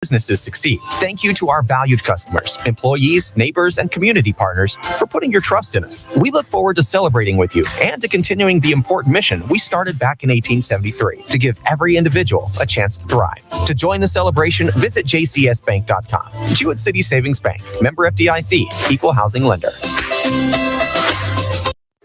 businesses succeed. Thank you to our valued customers, employees, neighbors, and community partners for putting your trust in us. We look forward to celebrating with you and to continuing the important mission we started back in 1873 to give every individual a chance to thrive. To join the celebration, visit jcsbank.com. Jewett City Savings Bank, member FDIC, equal housing lender.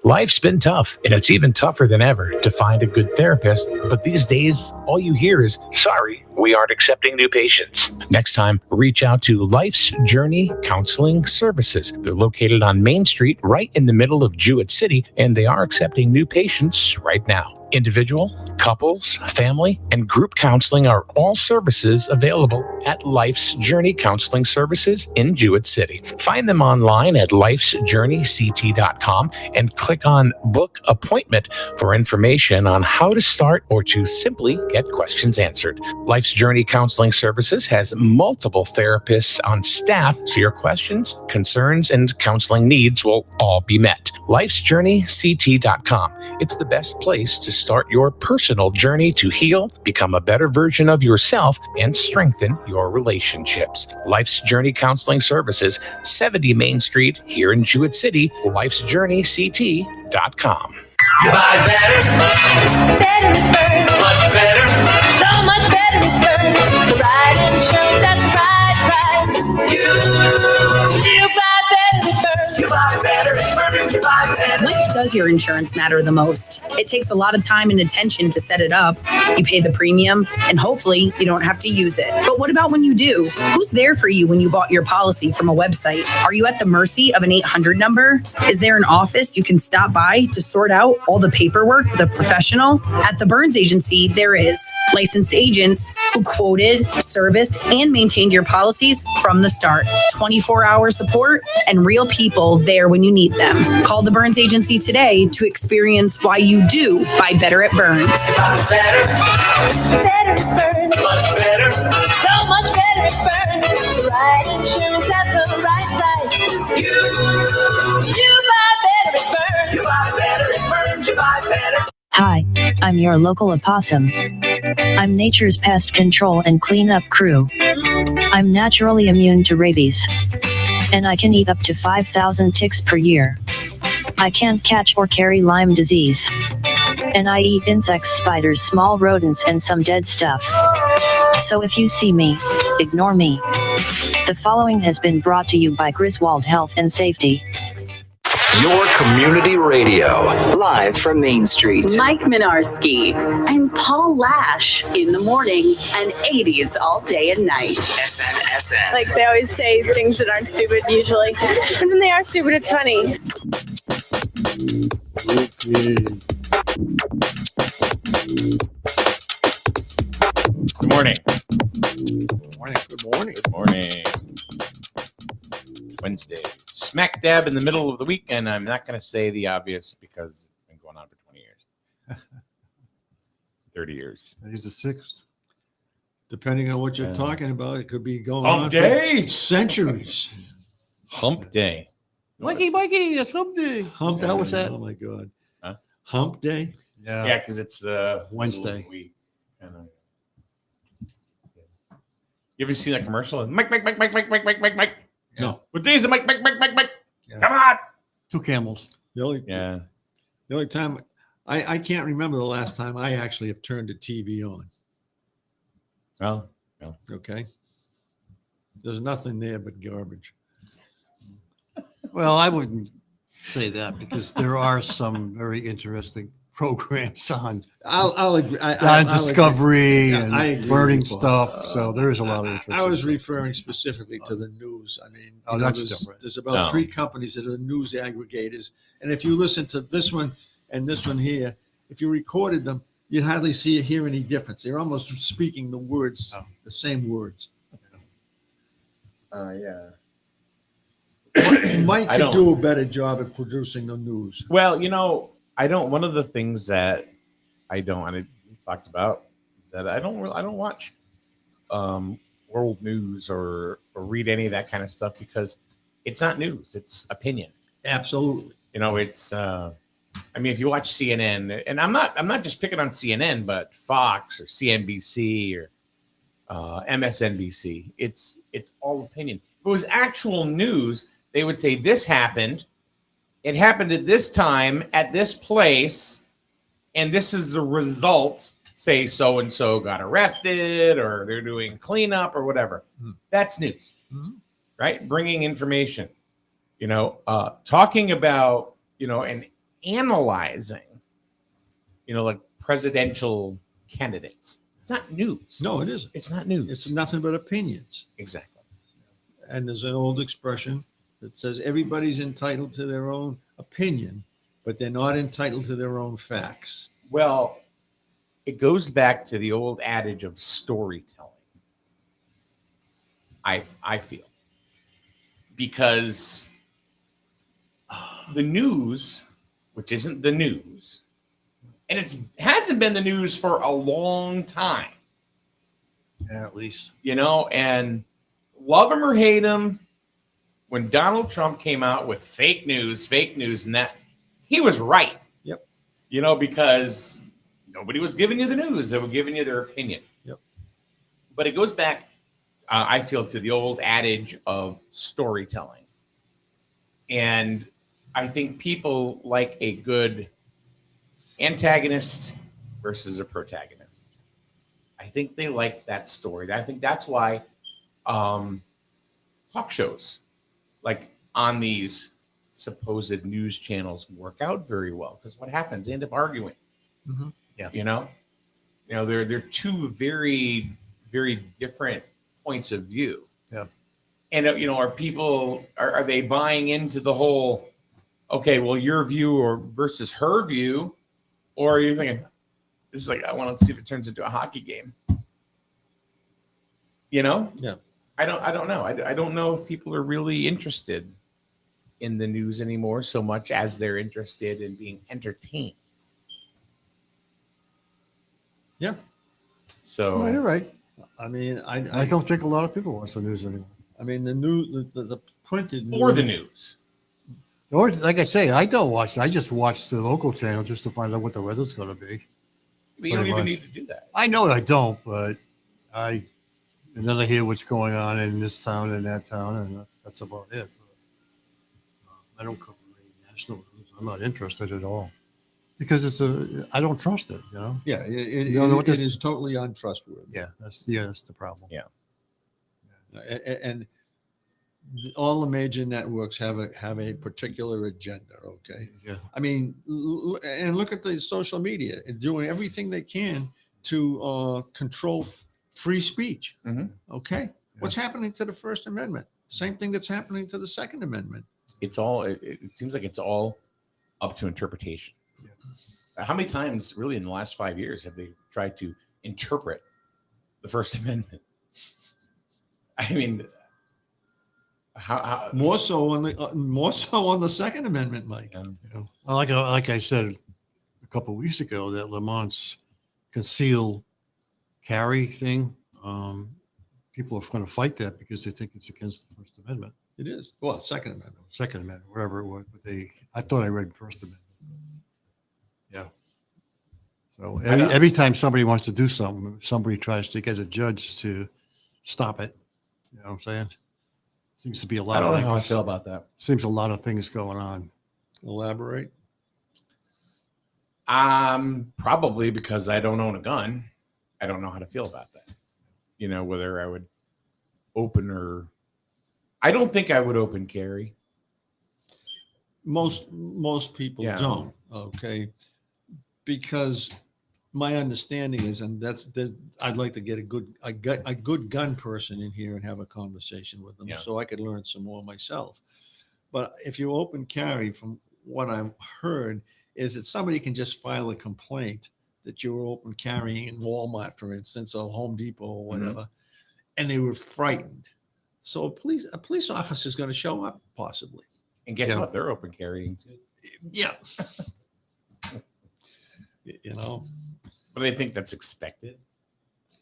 Life's been tough, and it's even tougher than ever to find a good therapist. But these days, all you hear is, "Sorry, we aren't accepting new patients." Next time, reach out to Life's Journey Counseling Services. They're located on Main Street, right in the middle of Jewett City, and they are accepting new patients right now. Individual, couples, family, and group counseling are all services available at Life's Journey Counseling Services in Jewett City. Find them online at lifesjourneyct.com and click on Book Appointment for information on how to start or to simply get questions answered. Life's Journey Counseling Services has multiple therapists on staff, so your questions, concerns, and counseling needs will all be met. lifesjourneyct.com. It's the best place to start your personal journey to heal, become a better version of yourself, and strengthen your relationships. Life's Journey Counseling Services, 70 Main Street, here in Jewett City, lifesjourneyct.com. You buy better. Better Burns. Much better. So much better it burns. The right insurance at the right price. You buy better it burns. You buy better it burns. You buy better. When does your insurance matter the most? It takes a lot of time and attention to set it up. You pay the premium, and hopefully you don't have to use it. But what about when you do? Who's there for you when you bought your policy from a website? Are you at the mercy of an 800 number? Is there an office you can stop by to sort out all the paperwork with a professional? At the Burns Agency, there is licensed agents who quoted, serviced, and maintained your policies from the start. 24-hour support and real people there when you need them. Call the Burns Agency today to experience why you do buy better at Burns. Better. Better Burns. Much better. So much better it burns. The right insurance at the right price. You buy better it burns. You buy better it burns. You buy better. Hi, I'm your local opossum. I'm nature's pest control and cleanup crew. I'm naturally immune to rabies. And I can eat up to 5,000 ticks per year. I can't catch or carry Lyme disease. And I eat insects, spiders, small rodents, and some dead stuff. So if you see me, ignore me. The following has been brought to you by Griswold Health and Safety. Your community radio, live from Main Street. Mike Minarski and Paul Lash in the morning and 80s all day and night. SNSN. Like they always say things that aren't stupid usually. And when they are stupid, it's funny. Good morning. Good morning. Good morning. Good morning. Wednesday. Smack dab in the middle of the week, and I'm not going to say the obvious because it's been going on for 20 years. 30 years. Today's the 6th. Depending on what you're talking about, it could be going Hump on day. for centuries. Hump day. Mikey, it's hump day. Hump day? What's that? Oh, my God. Huh? Hump day? Yeah, because it's the Wednesday. Week. You ever seen that commercial? Mike. No. What day is it? Mike. Yeah. Come on. 2 camels. The only time I can't remember the last time I actually have turned the TV on. Well, no. Okay. There's nothing there but garbage. Well, I wouldn't say that because there are some very interesting programs on I'll agree. Discovery I agree and burning with you, stuff. So there is a lot of interest. I was referring specifically to the news. I mean, that's different. There's about 3 companies that are news aggregators. And if you listen to this one and this one here, if you recorded them, you'd hardly hear any difference. They're almost speaking the words, the same words. Yeah. Mike could do a better job at producing the news. Well, I don't. One of the things that I don't, and I talked about, is that I don't watch world news or read any of that kind of stuff because it's not news; it's opinion. Absolutely. It's. I mean, if you watch CNN, and I'm not just picking on CNN, but Fox or CNBC or MSNBC. It's all opinion. If it was actual news, they would say this happened. It happened at this time at this place, and this is the results. Say so and so got arrested, or they're doing cleanup, or whatever. That's news, right? Bringing information. Talking about and analyzing. Like presidential candidates. It's not news. No, it isn't. It's not news. It's nothing but opinions. Exactly. And there's an old expression that says everybody's entitled to their own opinion, but they're not entitled to their own facts. Well, it goes back to the old adage of storytelling. I feel. Because the news, which isn't the news, and it hasn't been the news for a long time. Yeah, at least. And love him or hate him, when Donald Trump came out with fake news, and that, he was right. Yep. Because nobody was giving you the news. They were giving you their opinion. Yep. But it goes back, I feel, to the old adage of storytelling. And I think people like a good antagonist versus a protagonist. I think they like that story. I think that's why talk shows like on these supposed news channels work out very well, because what happens? They end up arguing. Mm-hmm. Yeah. They're two very, very different points of view. Yeah. And are people are they buying into the whole, okay, well, your view or versus her view, or are you thinking this is like, I want to see if it turns into a hockey game? Yeah. I don't know. I don't know if people are really interested in the news anymore so much as they're interested in being entertained. Yeah. So Well, you're right. I mean, I don't think a lot of people watch the news anymore. I mean, the printed for the news. Or, like I say, I don't watch it. I just watch the local channel just to find out what the weather's going to be. But you don't Pretty even much. need to do that. I know I don't, but and then I hear what's going on in this town and that town, and that's about it. But, I don't cover any national news. I'm not interested at all because I don't trust it. Yeah, it You don't know what this- is totally untrustworthy. Yeah, that's the problem. Yeah. And all the major networks have a particular agenda. Okay. Yeah. I mean, and look at the social media and doing everything they can to control free speech. Mhm. Okay. What's happening to the First Amendment? Same thing that's happening to the Second Amendment. It's all. It seems like it's all up to interpretation. How many times, really, in the last 5 years, have they tried to interpret the First Amendment? I mean, how More so on the Second Amendment, Mike. Well, like I said a couple of weeks ago, that Lamont's concealed carry thing, people are going to fight that because they think it's against the First Amendment. It is. Well, Second Amendment. Second Amendment, whatever it was, but I thought I read First Amendment. Yeah. So every time somebody wants to do something, somebody tries to get a judge to stop it. You know what I'm saying? Seems to be a lot. I don't of know how I things. feel about that. Seems a lot of things going on. Elaborate. Probably because I don't own a gun. I don't know how to feel about that. Whether I would open or I don't think I would open carry. Most people Yeah. don't. Okay. Because my understanding is, and I'd like to get a good gun person in here and have a conversation with them, Yeah. so I could learn some more myself. But if you open carry, from what I've heard, is that somebody can just file a complaint that you were open carrying in Walmart, for instance, or Home Depot or whatever, and they were frightened. So a police officer is going to show up possibly. And guess what? They're open carrying too. Yeah. But I think that's expected.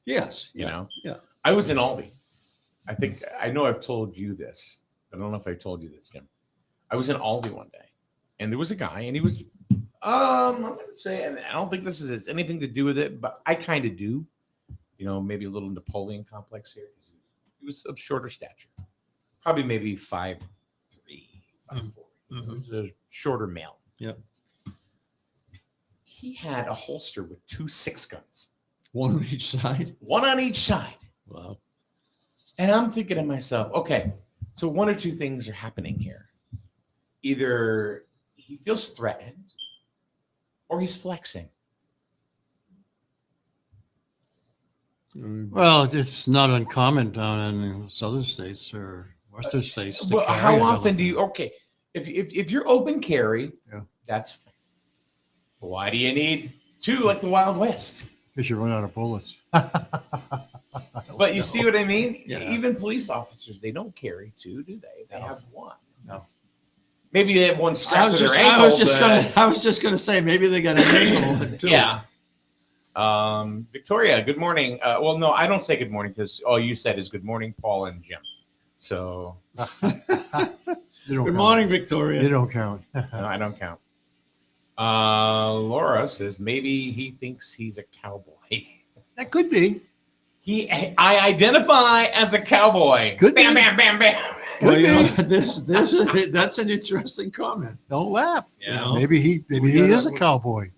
Yes. Yeah. Yeah. I was in Aldi. I know I've told you this. I don't know if I told you this, Jim. I was in Aldi one day, and there was a guy, and he was, I'm going to say, and I don't think this has anything to do with it, but I kind of do. maybe a little Napoleon complex here. He was of shorter stature, probably maybe 5'3", 5'4". He was a shorter male. Yep. He had a holster with 2 6 guns. One on each side. One on each side. Wow. And I'm thinking to myself, okay, so one or two things are happening here. Either he feels threatened or he's flexing. Well, it's not uncommon down in southern states or western states. To Well, carry how a often double- do you? Okay, if you're open carry, Yeah. that's fine. Why do you need 2 like the Wild West? Because you run out of bullets. But you see what I mean? Yeah. Even police officers, they don't carry 2, do they? They No. have 1. No. Maybe they have 1 I strapped was to just, their ankle. I was just gonna say maybe they got an angle too. Yeah. Victoria, good morning. Well, no, I don't say good morning because all you said is good morning, Paul and Jim. So You don't Good count. morning, Victoria. You don't count. no, I don't count. Laura says maybe he thinks he's a cowboy. That could be. I identify as a cowboy. Could bam, be. bam, bam, bam. Well, that's an interesting comment. Don't laugh. Yeah. Maybe he is a cowboy.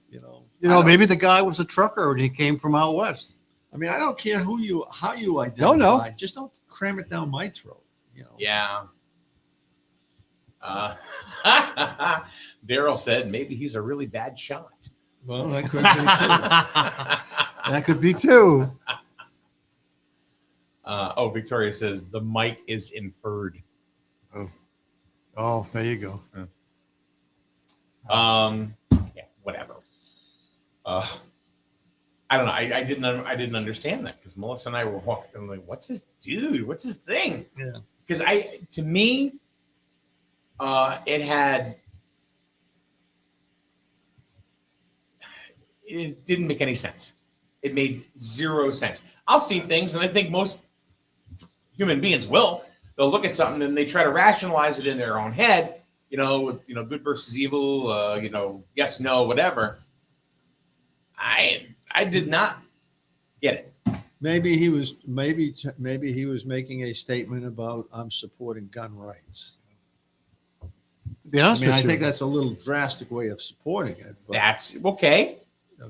Maybe the guy was a trucker and he came from out west. I mean, I don't care how you identify. No. Just don't cram it down my throat. Yeah. Daryl said maybe he's a really bad shot. Well, that could be too. That could be too. Victoria says the mic is inferred. Oh, there you go. Yeah, whatever. I don't know. I didn't understand that because Melissa and I were walking and like, what's this dude? What's his thing? Yeah. Because to me, it didn't make any sense. It made 0 sense. I'll see things, and I think most human beings will. They'll look at something and they try to rationalize it in their own head. With good versus evil. Yes, no, whatever. I did not get it. Maybe he was making a statement about I'm supporting gun rights. To be honest I with you, think that's a little drastic way of supporting it. But, That's okay.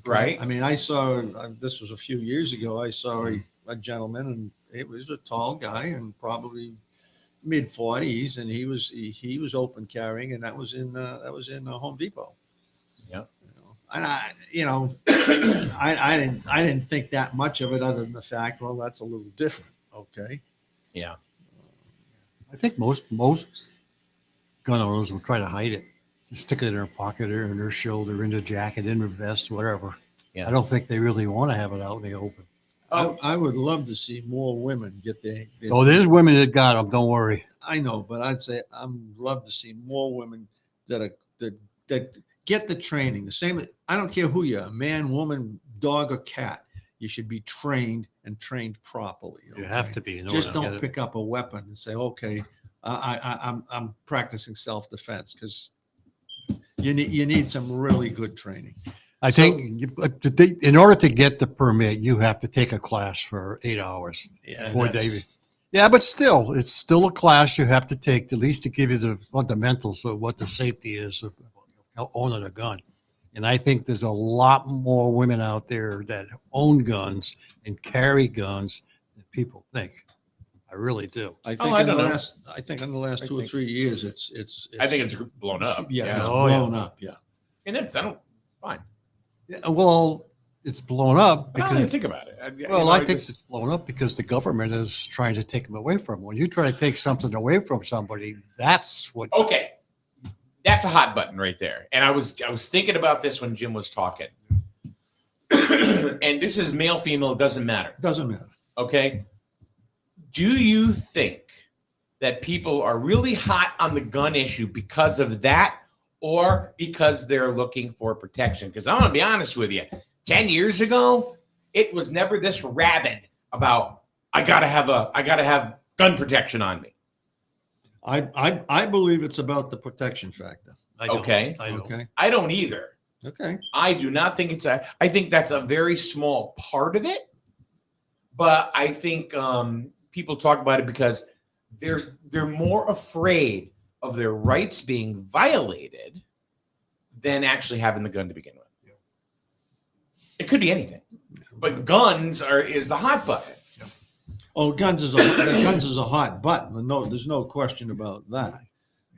Right. I mean, I saw this was a few years ago. I saw a gentleman, and it was a tall guy, and probably mid-40s, and he was open carrying, and that was in Home Depot. Yeah. And I didn't think that much of it, other than the fact, well, that's a little different. Okay. Yeah. I think most gun owners will try to hide it. Just stick it in their pocket or in their shoulder, in their jacket, in their vest, whatever. Yeah. I don't think they really want to have it out in the open. I would love to see more women get their Oh, there's women that got them. Don't worry. I know, but I'd say I'd love to see more women that get the training. The same. I don't care who you are, man, woman, dog, or cat. You should be trained and trained properly. You have to be. Just don't pick up a weapon and say, "Okay, I'm practicing self-defense," because you need some really good training. I think in order to get the permit, you have to take a class for 8 hours. Yeah, before Yeah, but still, it's still a class you have to take, at least to give you the fundamentals of what the safety is of owning a gun. And I think there's a lot more women out there that own guns and carry guns than people think. I really do. I think in the last 2 or 3 years, it's I think it's blown up. Yeah, it's Oh, blown up. Yeah. And I don't fine. Yeah, well, it's blown up But I don't because even think about it. I think it's blown up because the government is trying to take them away from them. When you try to take something away from somebody, that's what. Okay, that's a hot button right there. And I was thinking about this when Jim was talking. And this is male, female, it doesn't matter. Doesn't matter. Okay. Do you think that people are really hot on the gun issue because of that, or because they're looking for protection? Because I'm going to be honest with you. 10 years ago, it was never this rabid about I gotta have gun protection on me. I believe it's about the protection factor. Okay. Okay. I don't either. Okay. I do not think I think that's a very small part of it, But I think people talk about it because they're more afraid of their rights being violated than actually having the gun to begin with. It could be anything, but guns is the hot button. Oh, guns is a hot button. No, there's no question about that.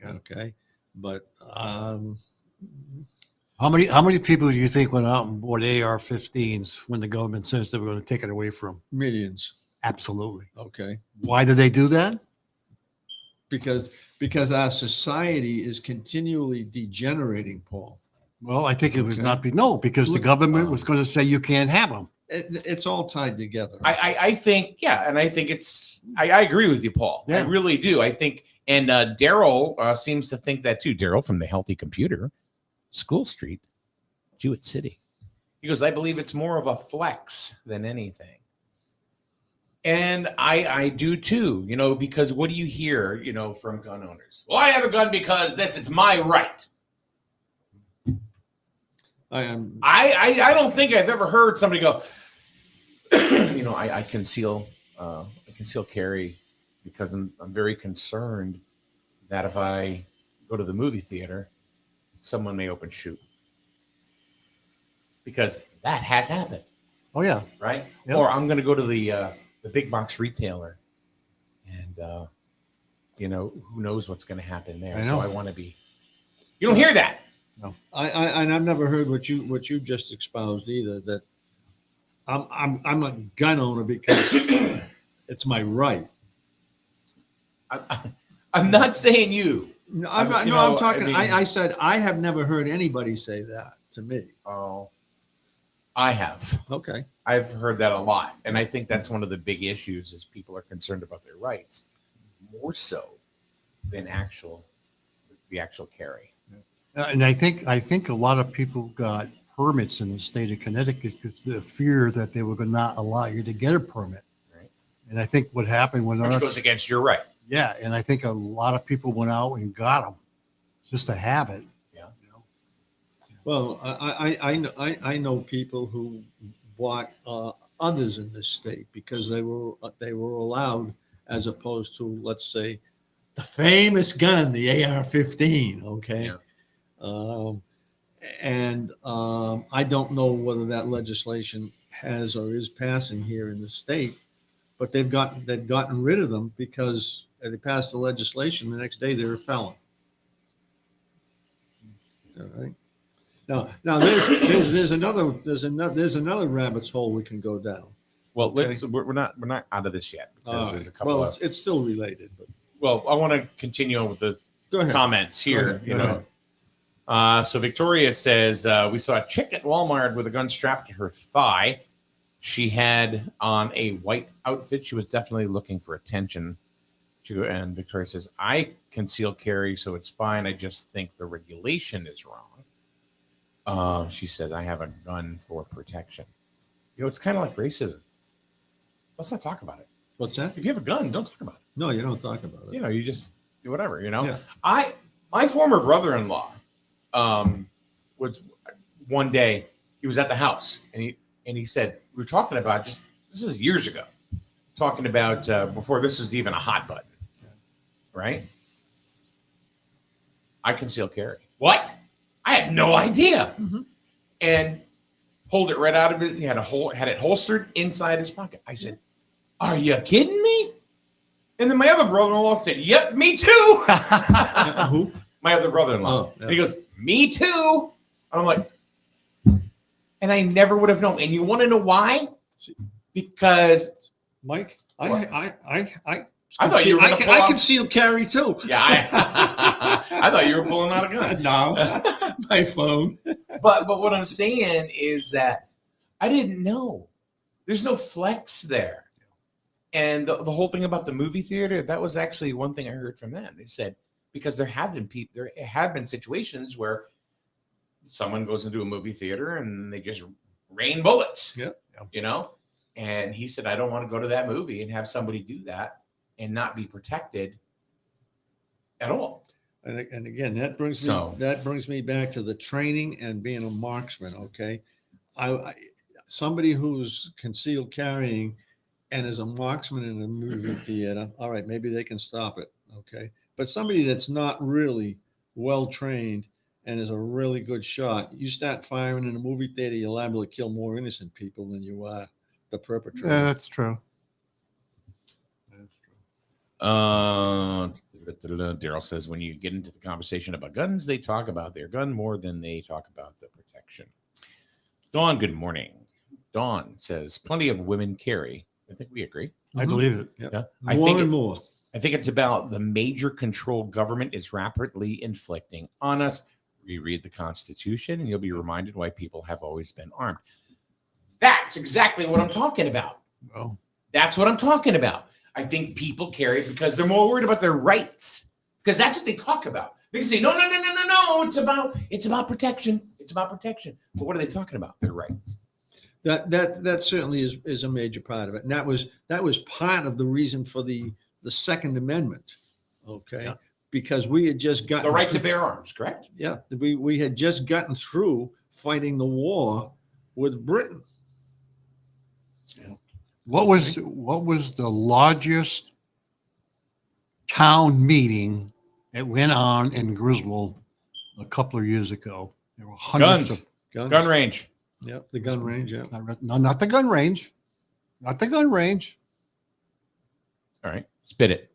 Okay, but how many people do you think went out and bought AR-15s when the government says they were going to take it away from them? Millions. Absolutely. Okay. Why did they do that? Because our society is continually degenerating, Paul. Well, I think it was because the government was going to say you can't have them. It's all tied together. I think, and I think I agree with you, Paul. Yeah. I really do. I think, and Daryl seems to think that too. Daryl from the Healthy Computer, School Street, Jewett City. He goes, I believe it's more of a flex than anything. And I do too, because what do you hear, from gun owners? Well, I have a gun because it's my right. I don't think I've ever heard somebody go, I conceal carry because I'm very concerned that if I go to the movie theater, someone may open shoot. Because that has happened. Oh yeah. Right? Yep. Or I'm going to go to the big box retailer and who knows what's going to happen there. So I want to be. You don't hear that. No, I've never heard what you just espoused either. That I'm a gun owner because it's my right. I'm not saying you. No, I'm not. No, I'm talking. I said I have never heard anybody say that to me. Oh, I have. Okay, I've heard that a lot, and I think that's one of the big issues is people are concerned about their rights more so than the actual carry. And I think a lot of people got permits in the state of Connecticut because the fear that they were not allow you to get a permit. Right. And I think what happened when which goes against your right. Yeah, and I think a lot of people went out and got them just to have it. Yeah. Well, I know people who bought others in this state because they were allowed, as opposed to, let's say, the famous gun, the AR-15. Okay. Yeah. I don't know whether that legislation has or is passing here in the state, but they've gotten rid of them because they passed the legislation. The next day they're a felon. All right. Now there's another rabbit's hole we can go down. Well, okay? we're not out of this yet because there's a couple. Well, it's still related, but I want to continue on with the comments here. Go ahead. So Victoria says, we saw a chick at Walmart with a gun strapped to her thigh. She had on a white outfit. She was definitely looking for attention. And Victoria says, I conceal carry, so it's fine. I just think the regulation is wrong. She said, I have a gun for protection. It's kind of like racism. Let's not talk about it. What's that? If you have a gun, don't talk about it. No, you don't talk about it. You just do whatever, Yeah. My former brother-in-law, was one day he was at the house and he said, we were talking about this is years ago, talking about before this was even a hot button, right? I conceal carry. What? I had no idea. Mm-hmm. And pulled it right out of it. He had it holstered inside his pocket. I said, are you kidding me? And then my other brother-in-law said, yep, me too. Who? My other brother-in-law. Oh, yeah. And he goes, me too. I'm like, and I never would have known. And you want to know why? Because Mike, I thought you were going to pull I out. conceal carry too. Yeah, I thought you were pulling out a gun. No, my phone. But what I'm saying is that I didn't know. There's no flex there. And the whole thing about the movie theater, that was actually one thing I heard from them. They said, because there have been situations where someone goes into a movie theater and they just rain bullets. Yeah. And he said, I don't want to go to that movie and have somebody do that and not be protected at all. And again, that brings me back to the training and being a marksman. Okay, somebody who's concealed carrying and is a marksman in a movie theater, all right, maybe they can stop it. Okay. But somebody that's not really well trained and is a really good shot, you start firing in a movie theater, you're liable to kill more innocent people than you are the perpetrator. Yeah, that's true. Daryl says when you get into the conversation about guns, they talk about their gun more than they talk about the protection. Dawn, good morning. Dawn says plenty of women carry. I think we agree. I believe it. Yep. Yeah. More and more. I think it's about the major control government is rapidly inflicting on us. Reread the Constitution and you'll be reminded why people have always been armed. That's exactly what I'm talking about. Oh. That's what I'm talking about. I think people carry it because they're more worried about their rights. Because that's what they talk about. They can say, no. It's about protection. It's about protection. But what are they talking about? Their rights. That certainly is a major part of it. And that was part of the reason for the Second Amendment. Okay. Yeah. Because we had just gotten The right to bear arms, correct? Yeah. We had just gotten through fighting the war with Britain. What was the largest town meeting that went on in Griswold a couple of years ago? There were hundreds Guns. Gun range. Yep, the gun range. Yeah. No, not the gun range. Not the gun range. All right. Spit it.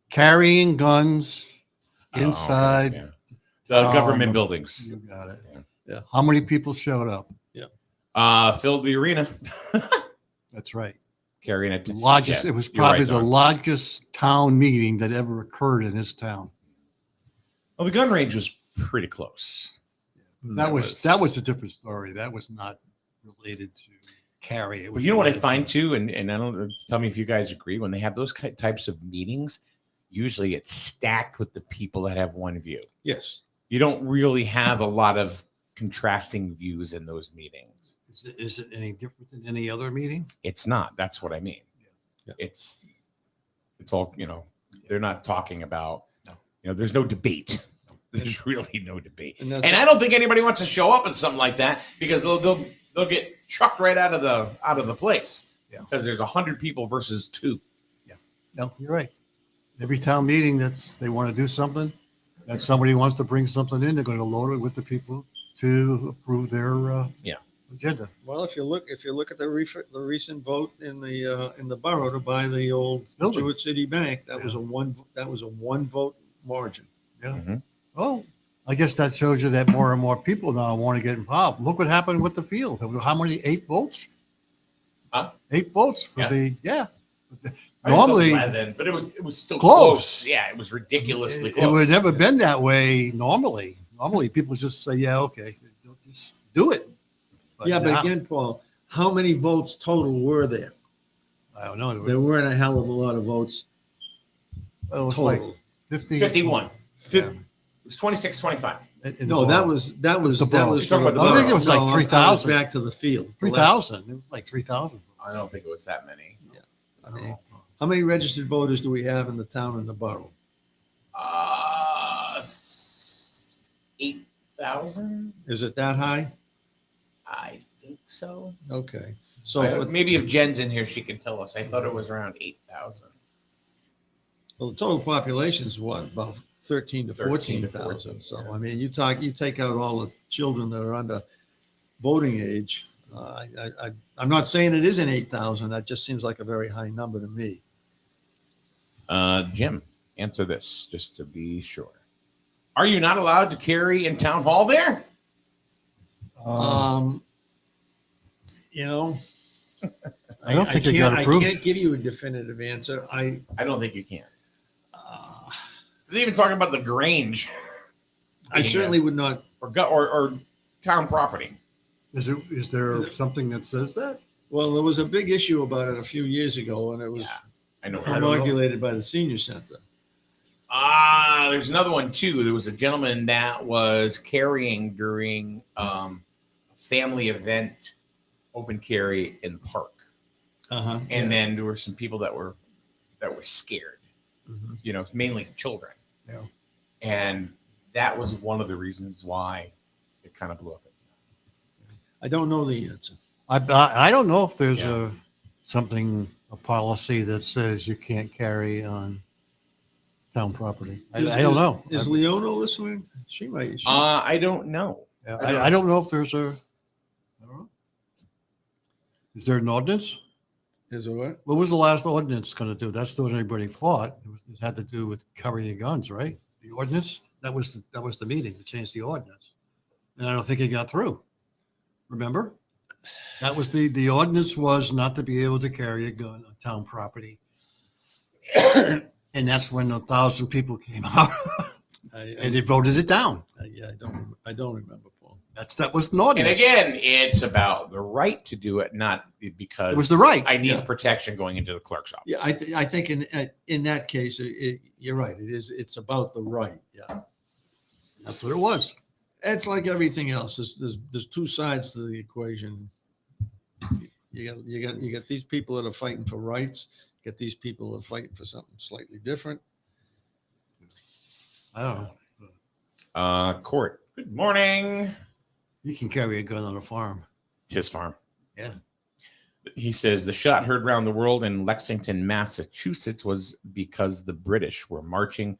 Carrying guns inside. Okay, yeah. The government buildings. You got it. Yeah. How many people showed up? Filled the arena. That's right. Carrying it. Largest. Yeah, it was you're right, probably the Don. largest town meeting that ever occurred in this town. Well, the gun range was pretty close. That was a different story. That was not related to carry. It But was you know what I related find to- too, and I don't tell me if you guys agree. When they have those types of meetings, usually it's stacked with the people that have one view. Yes. You don't really have a lot of contrasting views in those meetings. Is it any different than any other meeting? It's not. That's what I mean. Yeah. It's all, they're not talking about, No. there's no debate. There's really no debate. And And, that's- I don't think anybody wants to show up at something like that because they'll get chucked right out of the place. Yeah. Because there's 100 people versus 2. No, you're right. Every town meeting they want to do something, that somebody wants to bring something in, they're going to load it with the people to approve their agenda. Well, if you look at the recent vote in the borough to buy the old Building. Jewett City Bank, that was a one vote margin. Yeah. Mhm. Oh, I guess that shows you that more and more people now want to get involved. Look what happened with the field. How many? 8 votes? Huh? 8 votes for Yeah. I Normally, was 11, but it was still Close. close. Yeah, it was ridiculously close. it would never been that way normally. Normally, people just say, yeah, okay, just do it. But now- again, Paul, how many votes total were there? I don't know. There weren't a hell of a lot of votes It was total. like 50. 51. Yeah. It was 26-25. in the No, that borough. was The that borough. was You're talking about the for borough. I think it was like No, 3,000. back to the field. 3,000. It was like 3,000. I don't think it was that many. I mean, how many registered voters do we have in the town and the borough? 8,000? Is it that high? I think so. Okay. So Maybe if Jen's in here, she can tell us. I thought it was around 8,000. well, the total population is what, about 13 to 13 to 14,000. 14, So yeah. I mean, you take out all the children that are under voting age. I'm not saying it isn't 8,000. That just seems like a very high number to me. Jim, answer this just to be sure. Are you not allowed to carry in town hall there? You know, I don't think it got approved. I can't give you a definitive answer. I don't think you can. They're even talking about the Grange. I certainly would not. Or town property. Is there something that says that? Well, there was a big issue about it a few years ago, and it was I know. promulgated by the senior center. There's another one too. There was a gentleman that was carrying during family event, open carry in the park, and then there were some people that were scared. Mm-hmm. Mainly children. Yeah. And that was one of the reasons why it kind of blew up. I don't know the answer. I don't know if there's Yeah. a something, a policy that says you can't carry on town property. I don't know. Is Leona listening? She might. I don't know. I don't know if there's I don't know. Is there an ordinance? Is there what? What was the last ordinance going to do? That's what everybody fought. It had to do with carrying guns, right? The ordinance, that was the meeting to change the ordinance. And I don't think it got through. Remember? That was the ordinance was not to be able to carry a gun on town property. And that's when 1,000 people came out and they voted it down. Yeah, I don't remember, Paul. That was an ordinance. And again, it's about the right to do it, not because It was the right. I need Yeah. protection going into the clerk's office. Yeah, I think in that case, you're right. It's about the right. Yeah, That's what it was. it's like everything else. There's two sides to the equation. You got these people that are fighting for rights. You got these people that are fighting for something slightly different. I don't know. Court. Good morning. You can carry a gun on a farm. It's his farm. Yeah. He says the shot heard around the world in Lexington, Massachusetts was because the British were marching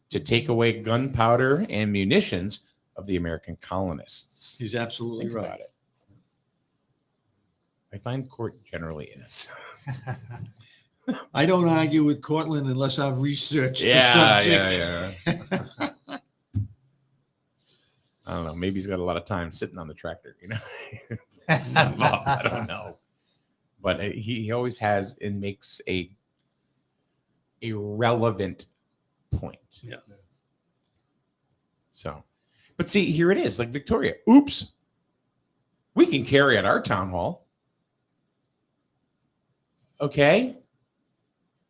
to take away gunpowder and munitions of the American colonists. He's absolutely Think right. about it. I find court generally is. I don't argue with Cortland unless I've researched the Yeah, subject. yeah. I don't know. Maybe he's got a lot of time sitting on the tractor, you know. It's not involved. I don't know. But he always has and makes a relevant point. Yeah. So, but see, here it is. Like Victoria. Oops. We can carry at our town hall. Okay.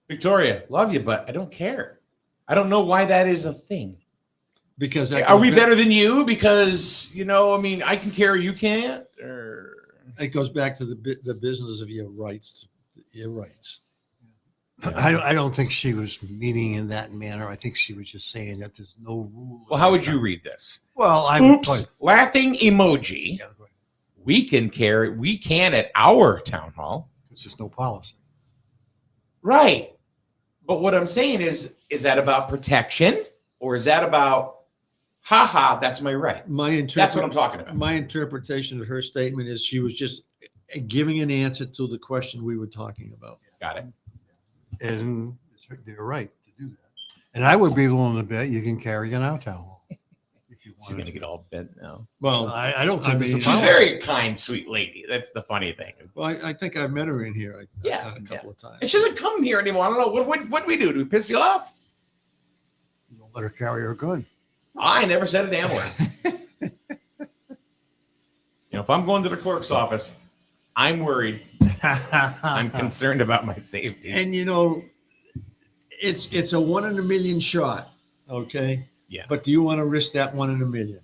Victoria, love you, but I don't care. I don't know why that is a thing. Because Are we better than you? Because, you know, I mean, I can carry, you can't? Or it goes back to the business of your rights. Your rights. I don't think she was meaning in that manner. I think she was just saying that there's no rule. Well, how would you read this? Well, Oops, laughing emoji. Yeah, go ahead. We can at our town hall. There's just no policy. Right. But what I'm saying is that about protection or is that about, haha, that's my right? That's what I'm talking about. My interpretation of her statement is she was just giving an answer to the question we were talking about. Got it. And they're right to do that. And I would be willing to bet you can carry an our town hall. She's going to get all bent now. Well, I don't think there's a She's a policy. very kind, sweet lady. That's the funny thing. Well, I think I've met her in here a couple of times. And she doesn't come here anymore. I don't know. What we do? Do we piss you off? You don't let her carry her gun. I never said a damn word. If I'm going to the clerk's office, I'm worried. I'm concerned about my safety. And it's a 1 in a million shot. Okay. Yeah. But do you want to risk that 1 in a million?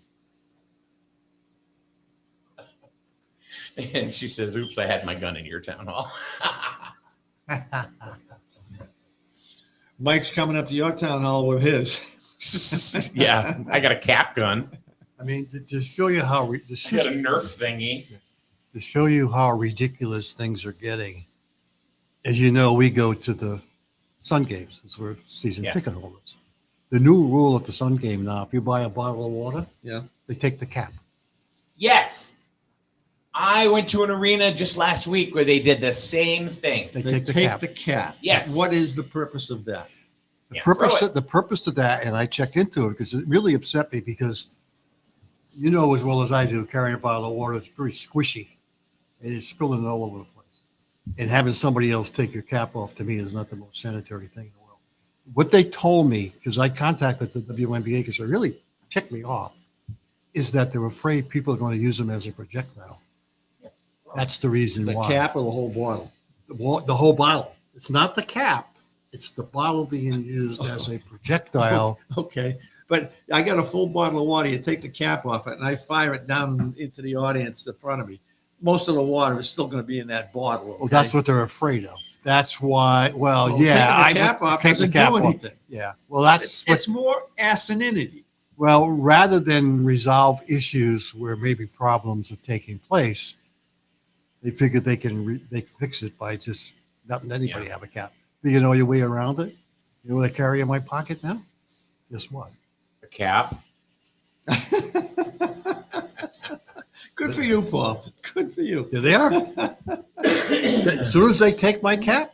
And she says, oops, I had my gun in your town hall. Mike's coming up to your town hall with his. Yeah, I got a cap gun. I mean, to show you how I got a Nerf thingy. to show you how ridiculous things are getting. As you know, we go to the Sun games. That's where season Yeah. ticket holders. The new rule at the Sun game now, if you buy a bottle of water, Yeah. they take the cap. Yes. I went to an arena just last week where they did the same thing. They They take the take cap. the cap. Yes. What is the purpose of that? The Yeah, purpose throw it. the purpose of that, and I checked into it because it really upset me because you know as well as I do, carrying a bottle of water is very squishy and it's spilling all over the place. And having somebody else take your cap off to me is not the most sanitary thing in the world. What they told me, because I contacted the WNBA because it really ticked me off, is that they're afraid people are going to use them as a projectile. That's the reason The why. cap or the whole bottle? The whole bottle. It's not the cap. It's the bottle being used as a projectile. Okay. But I got a full bottle of water. You take the cap off it and I fire it down into the audience in front of me. Most of the water is still going to be in that bottle. Well, that's what they're afraid of. That's why. Well, Well, yeah, taking the cap off take the doesn't cap do off. anything. Yeah. Well, that's It's more asininity. well, rather than resolve issues where maybe problems are taking place, they figured they can fix it by just Not anybody have a cap. But you know your way around it. You know what I carry in my pocket now? Guess what? A cap. Good for you, Paul. Good for you. There they are. As soon as they take my cap,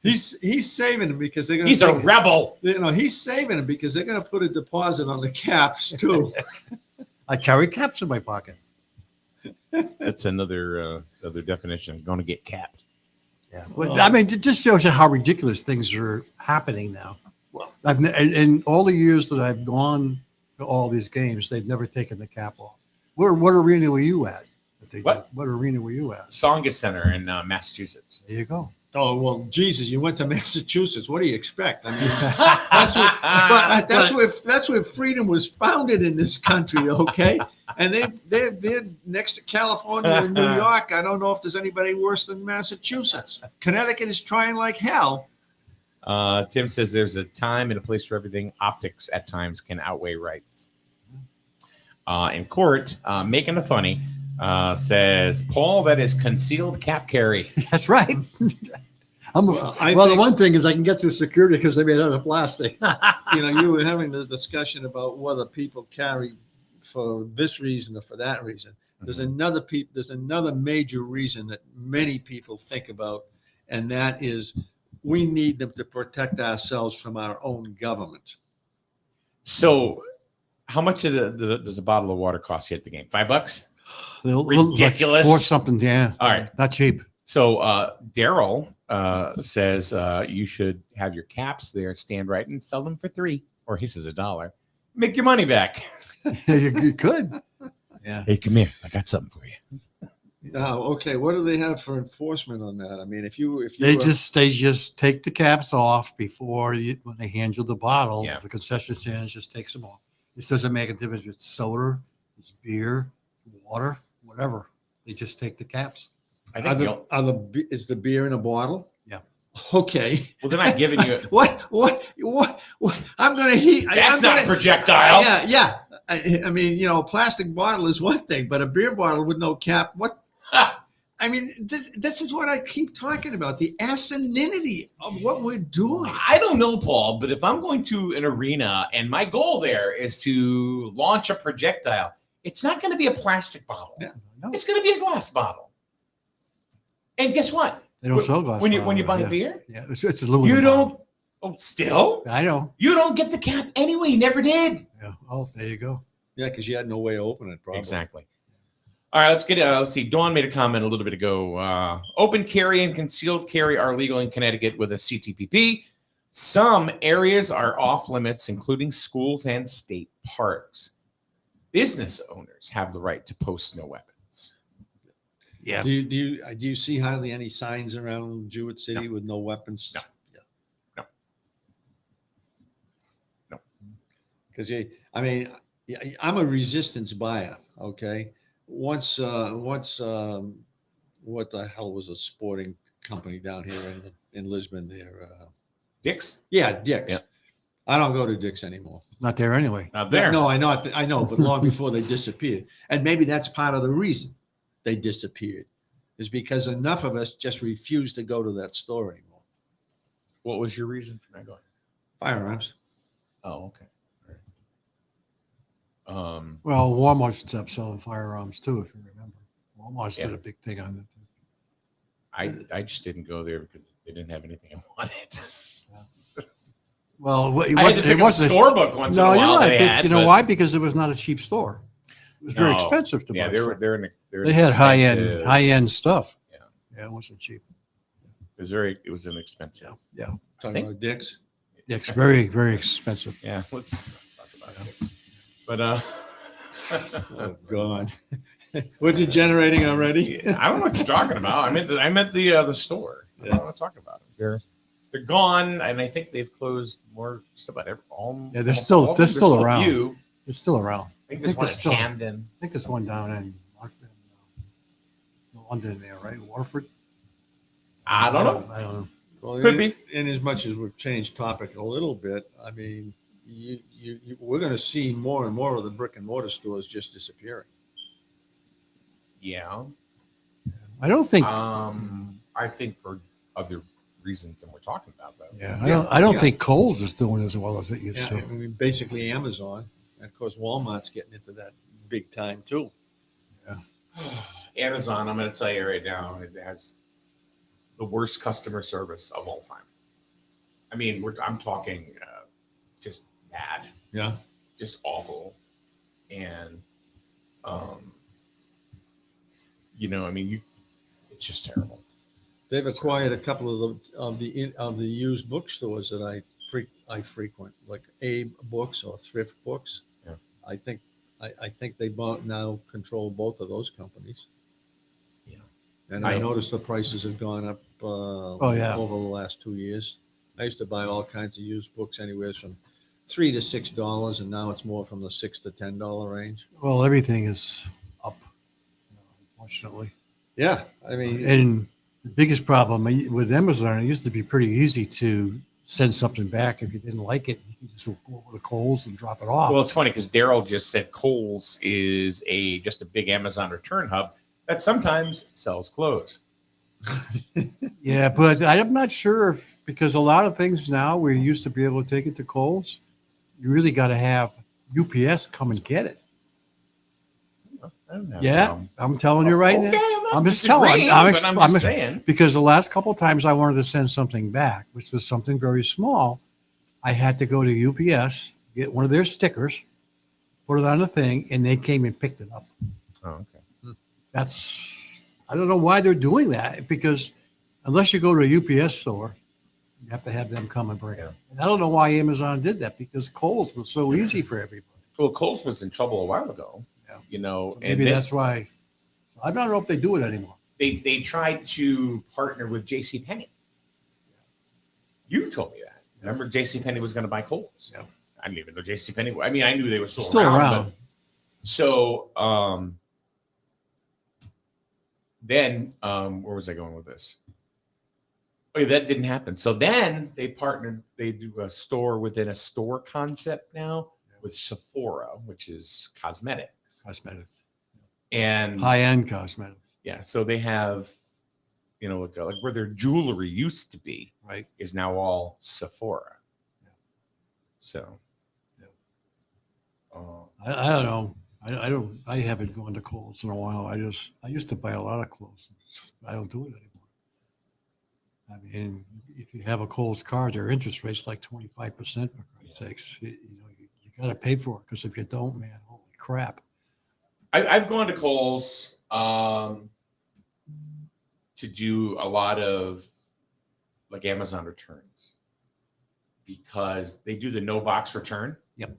He's saving them because they're going. He's a rebel. You know, he's saving them because they're going to put a deposit on the caps too. I carry caps in my pocket. That's another definition. Going to get capped. Yeah, but I mean, it just shows you how ridiculous things are happening now. Well, in all the years that I've gone to all these games, they've never taken the cap off. What arena were you at? What arena were you at? Tsongas Center in Massachusetts. There you go. Oh well, Jesus! You went to Massachusetts. What do you expect? I mean, that's where freedom was founded in this country. Okay, and they're next to California and New York. I don't know if there's anybody worse than Massachusetts. Connecticut is trying like hell. Tim says there's a time and a place for everything. Optics at times can outweigh rights. In court, making the funny. Says Paul, that is concealed cap carry. That's right. The one thing is I can get through security because they made it out of plastic. You know, you were having the discussion about whether people carry for this reason or for that reason. There's another major reason that many people think about, and that is we need them to protect ourselves from our own government. So, how much does a bottle of water cost you at the game? $5? Ridiculous. Or something, yeah. All right. Not cheap. So Daryl says you should have your caps there, stand right, and sell them for $3, or he says $1. Make your money back. You could. Yeah. Hey, come here. I got something for you. Oh, okay. What do they have for enforcement on that? I mean, if you they just take the caps off before when they hand you the bottle. Yeah. The concession stand just takes them off. This doesn't make a difference if it's soda, it's beer, water, whatever. They just take the caps. I think is the beer in a bottle? Yeah. Okay. Well, they're not giving you what? I'm going to heat. That's not a projectile. Yeah. I mean, you know, a plastic bottle is one thing, but a beer bottle with no cap. What? I mean, this is what I keep talking about, the asininity of what we're doing. I don't know, Paul, but if I'm going to an arena and my goal there is to launch a projectile, it's not going to be a plastic bottle. Yeah, no. It's going to be a glass bottle. And guess what? They don't sell glass when bottles, you buy yeah. a beer. Yeah, it's aluminum. You don't. bottle. Oh, still? I know. You don't get the cap anyway. You never did. Yeah. Oh, there you go. Yeah, because you had no way to open it, probably. Exactly. All right, let's see. Dawn made a comment a little bit ago. Open carry and concealed carry are legal in Connecticut with a CTPP. Some areas are off limits, including schools and state parks. Business owners have the right to post no weapons. Yeah. Do you see hardly any signs around Jewett City with no weapons? No. Because I'm a resistance buyer. Okay. Once what the hell was a sporting company down here in Lisbon there? Dick's? Yeah, Dick's. Yeah. I don't go to Dick's anymore. Not there anyway. Not there. No, I know, but long before they disappeared. And maybe that's part of the reason they disappeared, is because enough of us just refused to go to that store anymore. What was your reason for not going? Firearms. Oh, okay. Well, Walmart stopped selling firearms too, if you remember. Walmart did a big thing on it. I just didn't go there because they didn't have anything I wanted. Well, it wasn't a store book once in a while. You know why? Because it was not a cheap store. It was very expensive to buy. Yeah, they had high end stuff. Yeah, it wasn't cheap. It was inexpensive. Yeah. Talking about Dick's. Dick's, very, very expensive. Yeah, let's talk about Dick's. But oh God, we're degenerating already. I don't know what you're talking about. I meant the store. I don't want to talk about them. They're gone, and I think they've closed more just about all. Yeah, they're still around. Few. They're still around. I think there's one in Camden. I think there's one down in London there, right? Waterford. I don't know. I don't know. Well, Could be. In as much as we've changed topic a little bit, I mean, we're going to see more and more of the brick and mortar stores just disappearing. Yeah. I don't think. I think for other reasons than we're talking about, though. Yeah, I don't think Kohl's is doing as well as it used Yeah, to. I mean, basically Amazon, and of course Walmart's getting into that big time too. Amazon, I'm going to tell you right now, it has the worst customer service of all time. I mean, I'm talking just bad, Yeah. just awful, and I mean, it's just terrible. They've acquired a couple of the used bookstores that I frequent, like Abe Books or Thrift Books. Yeah. I think they now control both of those companies. Yeah. And I noticed the prices have gone up over the last 2 years. I used to buy all kinds of used books anywhere from $3 to $6, and now it's more from the $6 to $10 range. Well, everything is up, unfortunately. Yeah, I mean, And the biggest problem with Amazon, it used to be pretty easy to send something back if you didn't like it. You could just go over to Kohl's and drop it off. Well, it's funny because Daryl just said Kohl's is just a big Amazon return hub that sometimes sells clothes. Yeah, but I'm not sure because a lot of things now where you used to be able to take it to Kohl's, you really got to have UPS come and get it. I don't have Yeah, I'm telling you right Okay, now. I'm just telling. disagreeing, but I'm just saying. Because the last couple of times I wanted to send something back, which was something very small, I had to go to UPS, get one of their stickers, put it on the thing, and they came and picked it up. Oh, okay. I don't know why they're doing that because unless you go to a UPS store, you have to have them come and bring it. And I don't know why Amazon did that because Kohl's was so easy for everybody. Well, Kohl's was in trouble a while ago. Yeah. And Maybe that's why. I don't know if they do it anymore. They tried to partner with JCPenney. You told me that. Remember, JCPenney was going to buy Kohl's. Yeah. I didn't even know JCPenney. I mean, I knew they were still Still around. But, so then, where was I going with this? Oh, yeah, that didn't happen. So then they partnered. They do a store within a store concept now with Sephora, which is cosmetics. And High-end cosmetics. yeah, so they have, like where their jewelry used to be, right, is now all Sephora. Yeah. So, I don't know. I haven't gone to Kohl's in a while. I used to buy a lot of clothes. I don't do it anymore. I mean, if you have a Kohl's card, their interest rate's like 25%, for Christ's sakes. You got to pay for it because if you don't, man, holy crap. I've gone to Kohl's to do a lot of like Amazon returns because they do the no box return. Yep.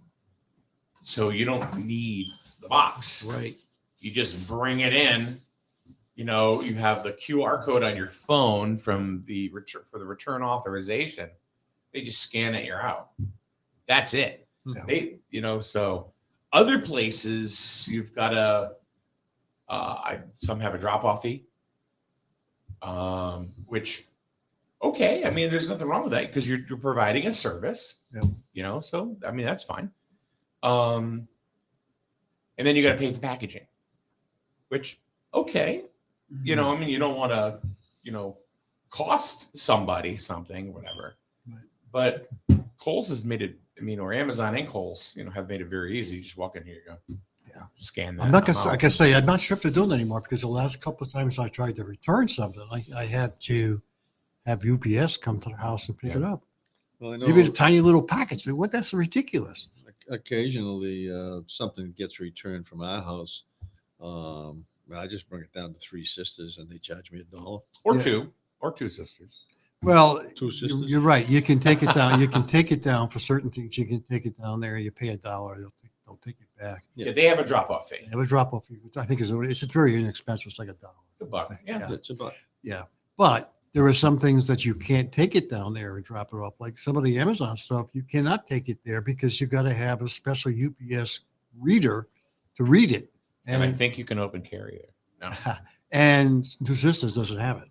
So you don't need the box. Right. You just bring it in. You have the QR code on your phone from the return authorization. They just scan it, you're out. That's it. Yeah. So other places you've got some have a drop-off fee, which, okay. I mean, there's nothing wrong with that because you're providing a service, so, I mean, that's fine. And then you got to pay for packaging, which, okay. I mean, you don't want to, cost somebody something, whatever. Right. But Kohl's has made it, or Amazon and Kohl's, have made it very easy. You just walk in here, you go, scan that. I'm not gonna, like I say, I'm not sure if they're doing it anymore because the last couple of times I tried to return something, I had to have UPS come to the house and pick it up. Well, I know Maybe a tiny little package. That's ridiculous. occasionally something gets returned from our house. I just bring it down to Three Sisters and they charge me $1 Or Yeah. two sisters. Well, Two sisters. you're right. You can take it down. You can take it down for certain things. You can take it down there and you pay $1. They'll take it back. Yeah, they have a drop-off fee. They have a drop off fee, which I think it's very inexpensive. It's like $1. It's $1. Yeah. It's about Yeah. But there are some things that you can't take it down there and drop it off. Like some of the Amazon stuff, you cannot take it there because you got to have a special UPS reader to read it. And I think you can open carry there. No. And Two Sisters doesn't have it.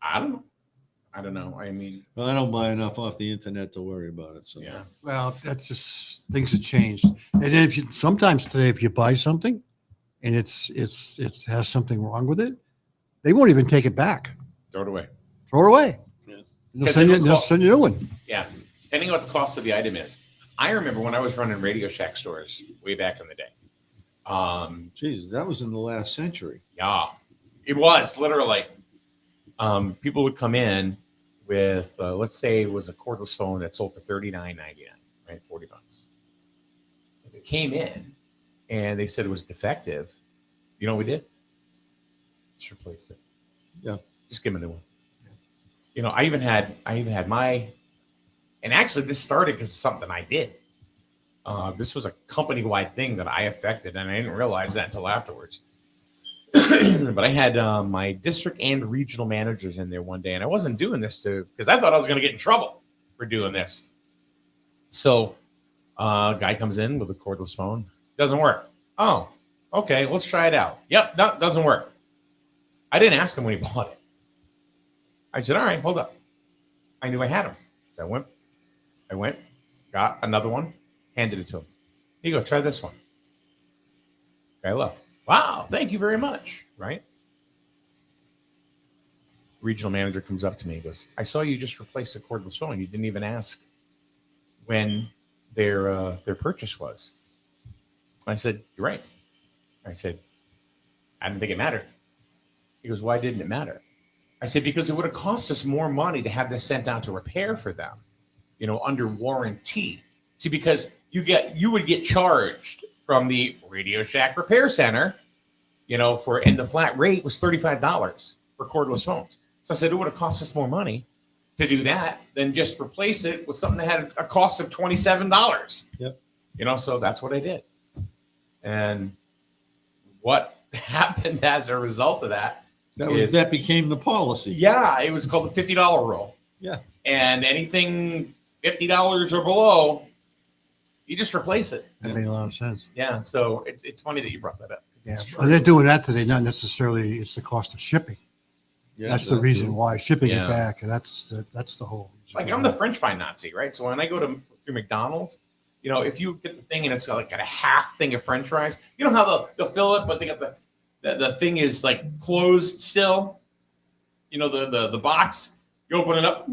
I don't know. I mean, well, I don't buy enough off the internet to worry about it. So yeah. Well, that's just things have changed. And then if you sometimes today, if you buy something and it has something wrong with it, They won't even take it back. Throw it away. Throw it away. They'll 'Cause send you, it'll they'll cost- send you a new one. Yeah. Depending on what the cost of the item is. I remember when I was running Radio Shack stores way back in the day. Jesus, that was in the last century. Yeah, it was literally. People would come in with, let's say it was a cordless phone that sold for $39.99, right? $40. If it came in and they said it was defective, you know what we did? Just replaced it. Yeah. Just give them a new one. You know, I even had my, and actually this started because of something I did. This was a company-wide thing that I affected, and I didn't realize that until afterwards. But I had my district and regional managers in there one day, and I wasn't doing this because I thought I was going to get in trouble for doing this. So a guy comes in with a cordless phone. Doesn't work. Oh, okay, let's try it out. Yep, no, doesn't work. I didn't ask him when he bought it. I said, all right, hold up. I knew I had him. So I went, got another one, handed it to him. Here you go, try this one. Guy left. Wow, thank you very much, right? Regional manager comes up to me and goes, I saw you just replace the cordless phone. You didn't even ask when their purchase was. I said, you're right. I said, I didn't think it mattered. He goes, why didn't it matter? I said, because it would have cost us more money to have this sent out to repair for them, you know, under warranty. See, because you would get charged from the Radio Shack Repair Center, you know, and the flat rate was $35 for cordless phones. So I said, it would have cost us more money to do that than just replace it with something that had a cost of $27. Yep. You know, so that's what I did. And what happened as a result of that that became the policy. Yeah, it was called the $50 rule. Yeah. And anything $50 or below, you just replace it. That made a lot of sense. Yeah, so it's funny that you brought that up. Yeah, and they're doing that today. Not necessarily it's the cost of shipping. Yeah, that's the reason why shipping Yeah. it back, and that's the whole. Like I'm the French fry Nazi, right? So when I go through McDonald's, you know, if you get the thing and it's got a half thing of French fries, you know how they'll fill it, but they got the thing is like closed still. You know the box. You open it up,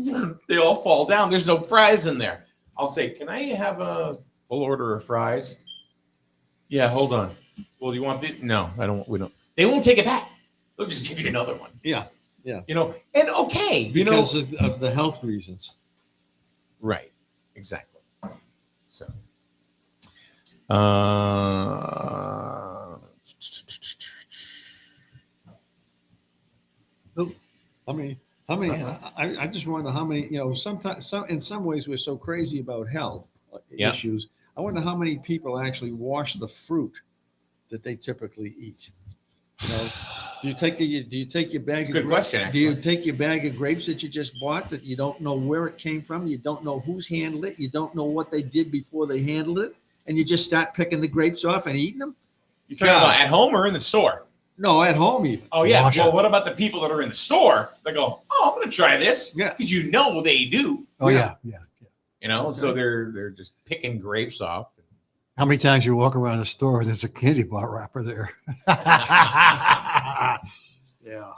they all fall down. There's no fries in there. I'll say, can I have a full order of fries? Yeah, hold on. Well, do you want the? No, I don't. We don't. They won't take it back. They'll just give you another one. Yeah. Yeah. You know, and okay, because of the health reasons. Right. Exactly. So, how many? I just wonder how many. You know, sometimes, in some ways, we're so crazy about health issues. I wonder how many people actually wash the fruit that they typically eat. You know, do you take your bag? Good question. Do you take your bag of grapes that you just bought that you don't know where it came from? You don't know who's handled it. You don't know what they did before they handled it, and you just start picking the grapes off and eating them. You talking about at home or in the store? No, at home even. Oh yeah. Wash Well, it. what about the people that are in the store? They go, "Oh, I'm going to try this." Yeah. Because you know they do. Oh yeah. You know, so they're just picking grapes off. How many times you walk around the store and there's a candy bar wrapper there? Yeah.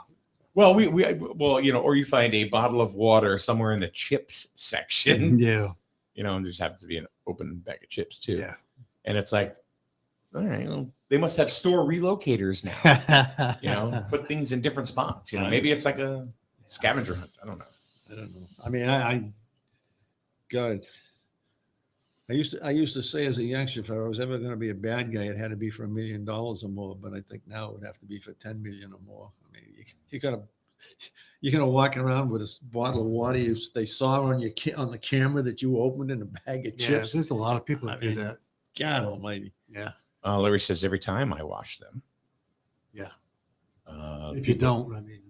Well, we you know, or you find a bottle of water somewhere in the chips section. Yeah. You know, and there just happens to be an open bag of chips too. Yeah. And it's like, all right, well, they must have store relocators now. You know, put things in different spots. You know, maybe it's like a scavenger hunt. I don't know. I mean, God, I used to say as a youngster, if I was ever going to be a bad guy, it had to be for $1 million or more. But I think now it would have to be for 10 million or more. I mean, you're gonna walk around with a bottle of water they saw on the camera that you opened in a bag of chips. Yes, there's a lot of people that do that. God Almighty. Yeah. Larry says every time I wash them. Yeah. people- If you don't, I mean,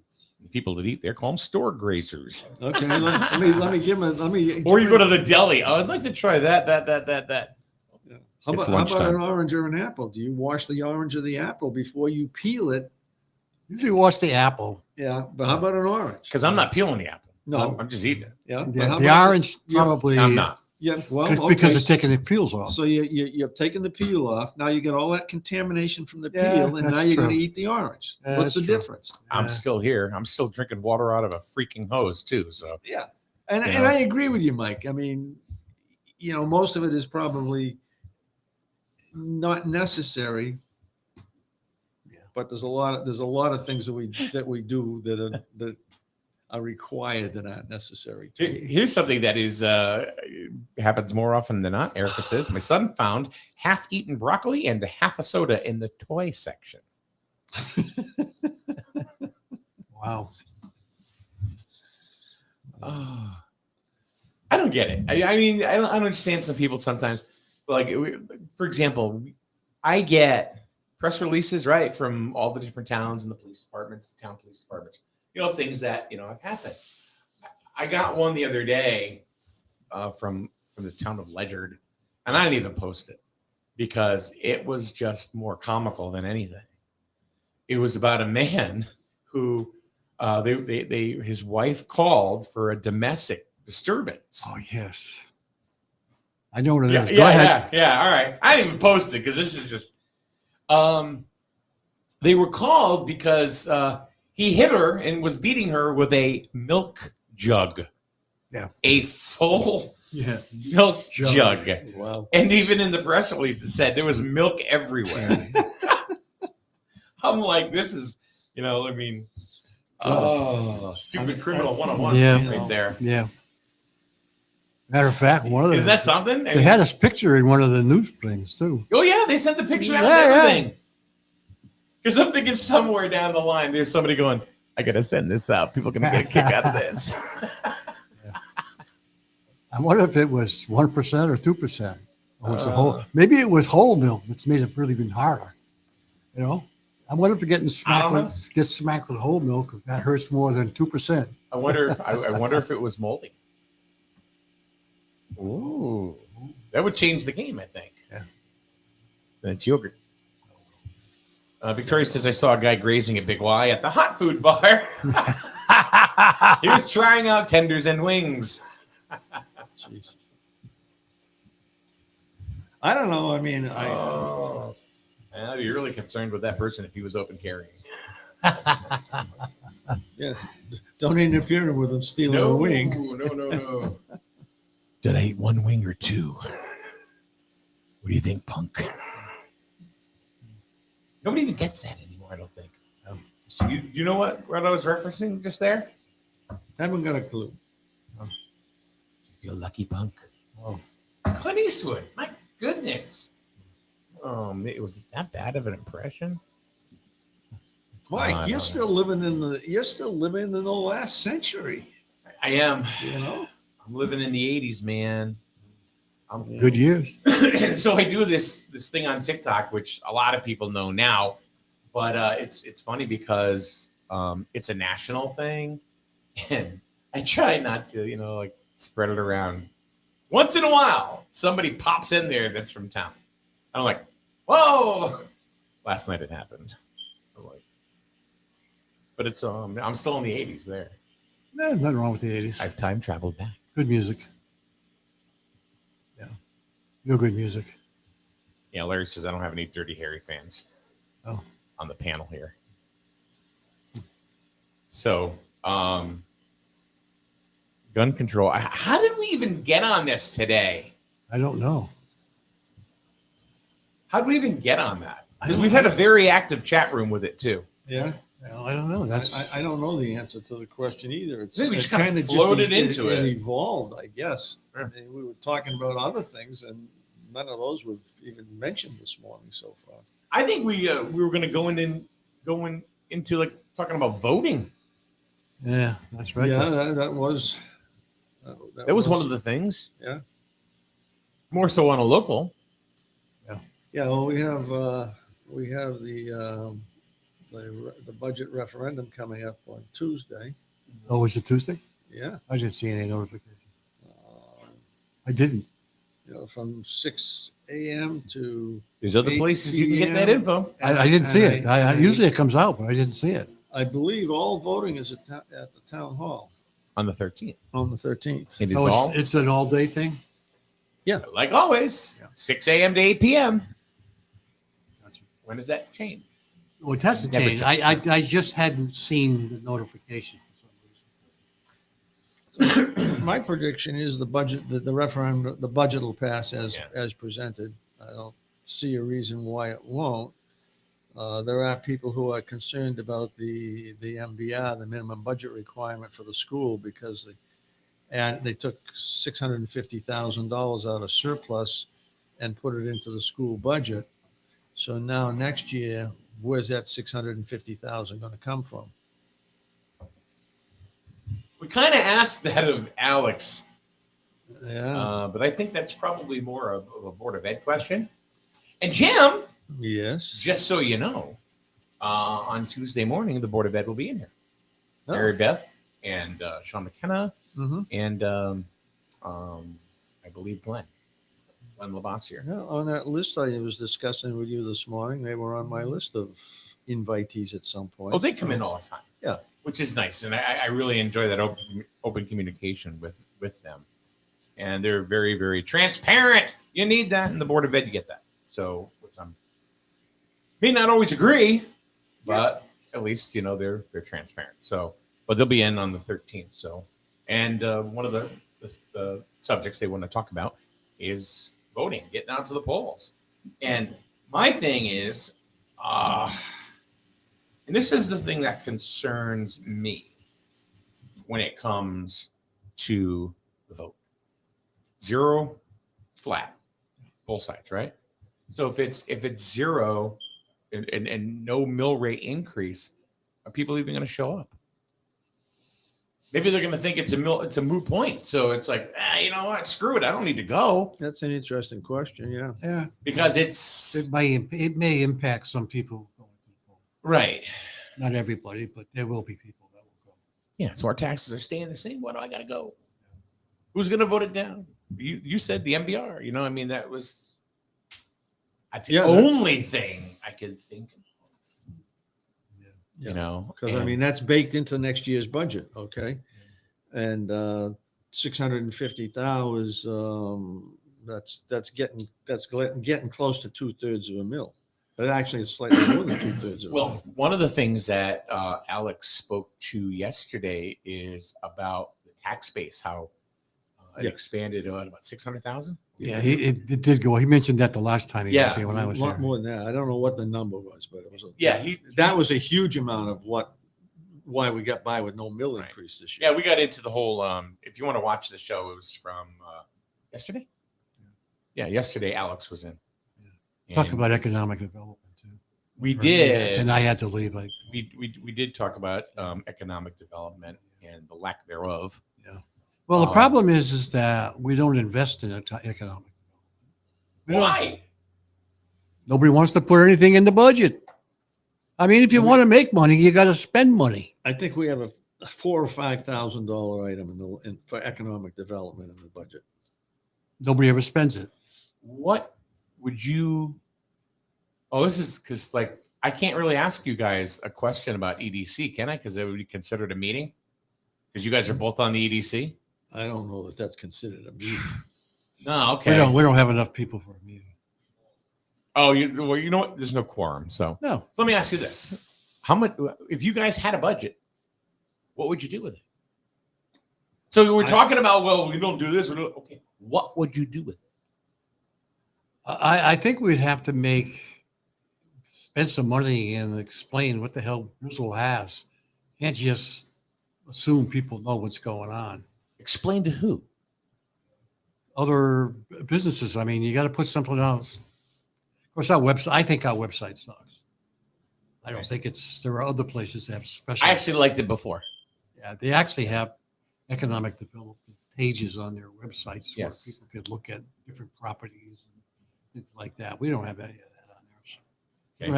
people that eat there call them store grazers. Okay, let me give him. Or you go to the deli. Oh, I'd like to try that. How It's about lunchtime. an orange or an apple? Do you wash the orange or the apple before you peel it? usually wash the apple. Yeah, but how about an orange? Because I'm not peeling the apple. No. I'm just eating it. Yeah, but Yeah, how the about- orange probably. I'm not. Yeah, well, Because okay. they're taking the peels off. So you're taking the peel off. Now you get all that contamination from the Yeah, peel, and now that's you're going to true. eat the orange. Yeah, What's the that's true. difference? I'm still here. I'm still drinking water out of a freaking hose too. So Yeah, and You and know? I agree with you, Mike. I mean, most of it is probably not necessary. Yeah. But there's a lot of things that we do that are required that aren't necessary. Here's something that is happens more often than not. Erica says, my son found half-eaten broccoli and half a soda in the toy section. Wow. Oh, I don't get it. I mean, I don't understand some people sometimes. Like, for example, I get press releases, right, from all the different towns and the police departments, the town police departments, things that, have happened. I got one the other day from the town of Ledyard, and I didn't even post it because it was just more comical than anything. It was about a man who his wife called for a domestic disturbance. Oh, yes. I know what it is. Yeah, Go ahead. yeah. All right. I didn't even post it because this is just. They were called because he hit her and was beating her with a milk jug. Yeah. A full Yeah. milk jug. Wow. And even in the press release, it said there was milk everywhere. I'm like, this is, I mean, stupid criminal 101 Yeah. right there. Yeah. Matter of fact, one of the Is that something? they had his picture in one of the news things too. Oh yeah, they sent the picture out Yeah, and yeah. everything. Because I'm thinking somewhere down the line, there's somebody going, I gotta send this out. People are gonna get a kick out of this. I wonder if it was 1% or 2%. Or was it whole? Maybe it was whole milk, which made it really even harder. I wonder if you're getting smacked with whole milk, that hurts more than 2%. I wonder if it was moldy. Ooh, that would change the game, I think. Yeah. Then it's yogurt. Victoria says, I saw a guy grazing at Big Y at the hot food bar. He was trying out tenders and wings. Jesus. I don't know. I mean, I'd be really concerned with that person if he was open carrying. yeah, don't interfere with them stealing a wing. No. Did I eat one wing or two? What do you think, punk? Nobody even gets that anymore, I don't think. You know what I was referencing just there? Haven't got a clue. You're lucky, punk. Oh. Clint Eastwood. My goodness. It was that bad of an impression. Mike, you're still living in the last century. I am. I'm living in the 80s, man. Good years. So I do this thing on TikTok, which a lot of people know now, but it's funny because it's a national thing, and I try not to spread it around. Once in a while, somebody pops in there that's from town. I'm like, whoa! Last night it happened. But it's I'm still in the 80s there. No, nothing wrong with the 80s. I've time traveled back. Good music. Yeah. Real good music. Yeah, Larry says I don't have any Dirty Harry fans. Oh. On the panel here. So, gun control. How did we even get on this today? I don't know. How did we even get on that? Because we've had a very active chat room with it too. Yeah. Well, I don't know. I don't know the answer to the question either. I think we just kind of floated into it. It evolved, I guess. I mean, we were talking about other things, and none of those were even mentioned this morning so far. I think we were going to go into like talking about voting. Yeah, that's right. Yeah, that was That was one of the things. Yeah. More so on a local. Yeah. Well, we have the budget referendum coming up on Tuesday. Oh, was it Tuesday? Yeah. I didn't see any notification. I didn't. From 6 a.m. to There's other 8 places you can get that p.m. info. I didn't see it. Usually it comes out, but I didn't see it. I believe all voting is at the town hall On the 13th. on the 13th. It is So all. it's an all-day thing? Yeah. Like always, 6 a.m. to 8 p.m. When does that change? Well, it hasn't Never changed. I just hadn't seen the notification for some reason. My prediction is the budget, the referendum, the budget will pass as presented. I don't see a reason why it won't. There are people who are concerned about the MBR, the minimum budget requirement for the school, because they took $650,000 out of surplus and put it into the school budget. So now next year, where's that $650,000 going to come from? We kind of asked that of Alex, Yeah. but I think that's probably more of a Board of Ed question. And Jim, Yes. just so you know, on Tuesday morning, the Board of Ed will be in here. Mary Beth and Sean McKenna and I believe Glenn Lavoisier. Yeah, on that list I was discussing with you this morning, they were on my list of invitees at some point. Oh, they come in all the time. Yeah. Which is nice. And I really enjoy that open communication with them. And they're very, very transparent. You need that in the Board of Ed to get that. So, which may not always agree, but at least, they're transparent. So, but they'll be in on the 13th. So, and one of the subjects they want to talk about is voting, getting out to the polls. And my thing is, and this is the thing that concerns me when it comes to the vote. 0 flat, both sides, right? So if it's 0 and no mill rate increase, are people even going to show up? Maybe they're going to think it's a moot point. So it's like, you know what? Screw it. I don't need to go. That's an interesting question. Yeah. Yeah. Because it may impact some people going to the poll. Right. Not everybody, but there will be people that will go. Yeah. So our taxes are staying the same. Why do I got to go? Who's going to vote it down? You said the MBR. That was the only thing I could think of. Because that's baked into next year's budget. Okay. And 650,000 is that's getting close to 2/3 of a mil. But actually it's slightly more than 2/3 of a mil. One of the things that Alex spoke to yesterday is about the tax base, how it expanded to about 600,000. Yeah, it did go. He mentioned that the last time he was here when I was a lot here. more than that. I don't know what the number was, but it was that was a huge amount of why we got by with no mill increase this year. Yeah, we got into the whole. If you want to watch the show, it was from yesterday. Yeah, yesterday Alex was in. Talked about economic development too. We did, and I had to leave. We did talk about economic development and the lack thereof. Yeah. Well, the problem is that we don't invest in economic development. Why? Nobody wants to put anything in the budget. I mean, if you want to make money, you got to spend money. I think we have a $4,000 or $5,000 item for economic development in the budget. Nobody ever spends it. What would you? Oh, this is because I can't really ask you guys a question about EDC, can I? Because it would be considered a meeting. Because you guys are both on the EDC. I don't know that that's considered a meeting. No, okay. We don't have enough people for a meeting. Oh, you know what? There's no quorum. So let me ask you this: how much? If you guys had a budget, what would you do with it? So we're talking about, well, we don't do this. Okay, what would you do with it? I think we'd have to spend some money and explain what the hell Bristol has. Can't just assume people know what's going on. Explain to who? Other businesses. I mean, you got to put something else. Of course, our website. I think our website sucks. I don't think there are other places that have special. I actually liked it before. Yeah, they actually have economic development pages on their websites where people could look at different properties and things like that. We don't have any of that on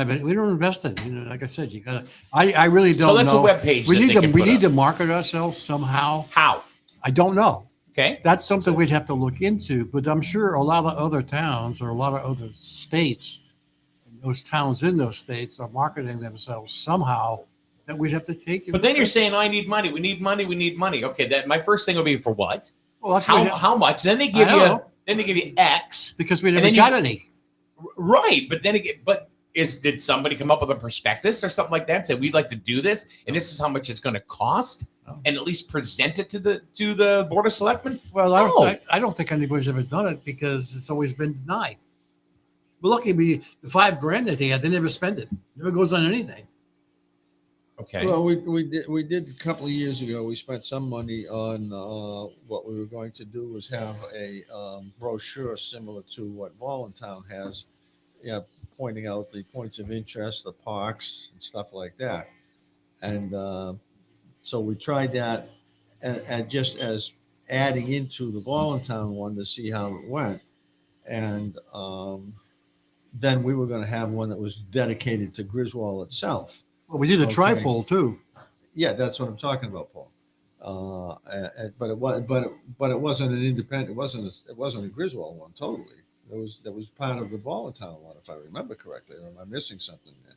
there. So we don't invest in it. Like I said, you got to. I really don't know. So that's a web page. We need to market ourselves somehow. How? I don't know. Okay. That's something we'd have to look into, but I'm sure a lot of other towns or a lot of other states, those towns in those states are marketing themselves somehow that we'd have to take. But then you're saying, I need money. We need money. We need money. Okay. My first thing will be for what? Well, that's how much? Then they give you Then they give you X. Because we And never then got any. Right, but then again, did somebody come up with a prospectus or something like that? Say we'd like to do this, and this is how much it's going to cost, and at least present it to the Board of Selectmen. Well, No. I don't think anybody's ever done it because it's always been denied. But luckily, the $5,000 that they had, they never spend it. Never goes on anything. Okay. Well, we did a couple of years ago. We spent some money on what we were going to do was have a brochure similar to what Voluntown has, pointing out the points of interest, the parks, and stuff like that. And so we tried that, and just as adding into the Voluntown one to see how it went, and then we were going to have one that was dedicated to Griswold itself. Well, we did a Okay. trifold too. Yeah, that's what I'm talking about, Paul. But it wasn't an independent. It wasn't a Griswold one totally. That was part of the Voluntown one, if I remember correctly. Or am I missing something there?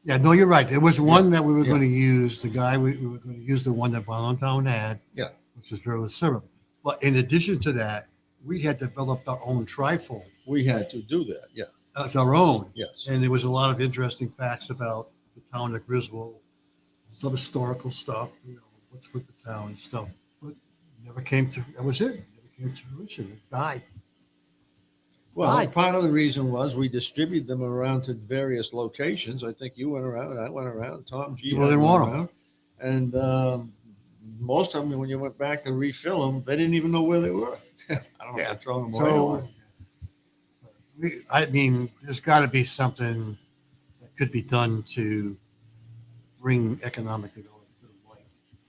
Yeah, no, you're right. There was one that we were Yeah. going to use. We were going to use the one that Voluntown had. Yeah. Which was very similar. But in addition to that, we had developed our own trifold. We had to do that. Yeah. That's our own. Yes. And there was a lot of interesting facts about the town of Griswold, some historical stuff, what's with the town and stuff. But never came to, that was it. Never came to fruition. It died. Well, Right. part of the reason was we distributed them around to various locations. I think you went around, I went around, Tom G. Well, didn't want 'em. around. And most of them, when you went back to refill them, they didn't even know where they were. I don't know if they're throwing them away or what. I mean, there's got to be something that could be done to bring economic development to the point.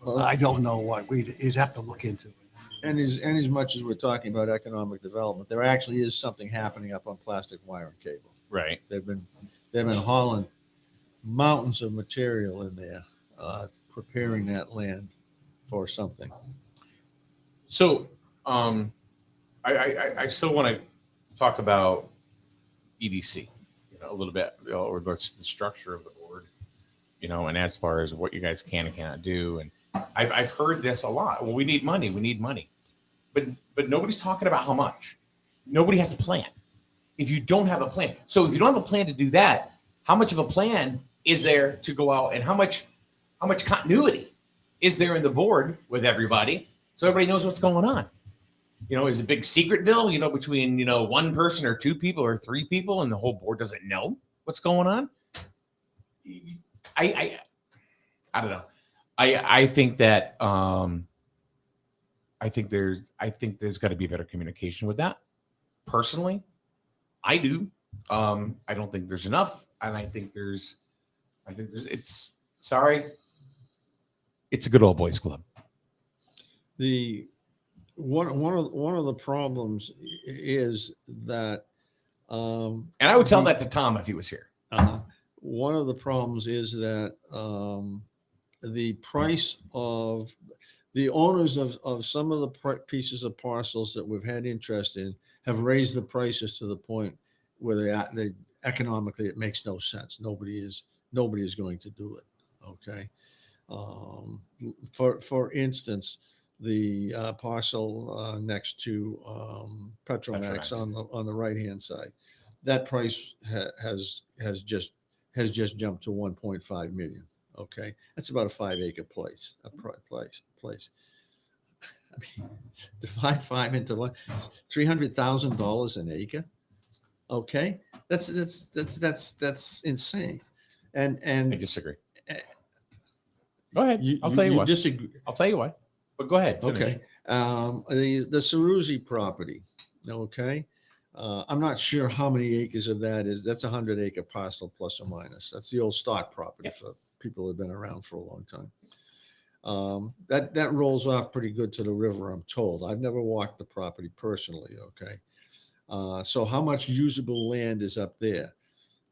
Well, I don't know what. We'd have to look into it. And as much as we're talking about economic development, there actually is something happening up on plastic wire and cable. Right. They've been hauling mountains of material in there, preparing that land for something. So, I still want to talk about EDC, a little bit, or the structure of the board, and as far as what you guys can and cannot do. And I've heard this a lot. Well, we need money, but nobody's talking about how much. Nobody has a plan. If you don't have a plan, so if you don't have a plan to do that, how much of a plan is there to go out, and how much continuity is there in the board with everybody, so everybody knows what's going on? Is it big secretville, between, one person or two people or three people, and the whole board doesn't know what's going on? I don't know. I think that, I think there's got to be better communication with that. Personally, I do. I don't think there's enough. And I think it's a good old boys club. The one of the problems is that, and I would tell that to Tom if he was here. One of the problems is that the price of the owners of some of the pieces of parcels that we've had interest in have raised the prices to the point where they economically it makes no sense. Nobody is going to do it. Okay. For instance, the parcel next to Petromax on the right hand side, that price has just jumped to 1.5 million. Okay, that's about a 5-acre place. I mean, divide 5 into one, $300,000 an acre. Okay, that's insane. And I disagree. Go ahead. I'll tell you why. Disagree. I'll tell you why. But go ahead. Finish. Okay. The Ceruzzi property. Okay. I'm not sure how many acres of that is. That's a 100-acre parcel plus or minus. That's the old stock property for people who've been around for a long time. That rolls off pretty good to the river, I'm told. I've never walked the property personally. Okay. So how much usable land is up there?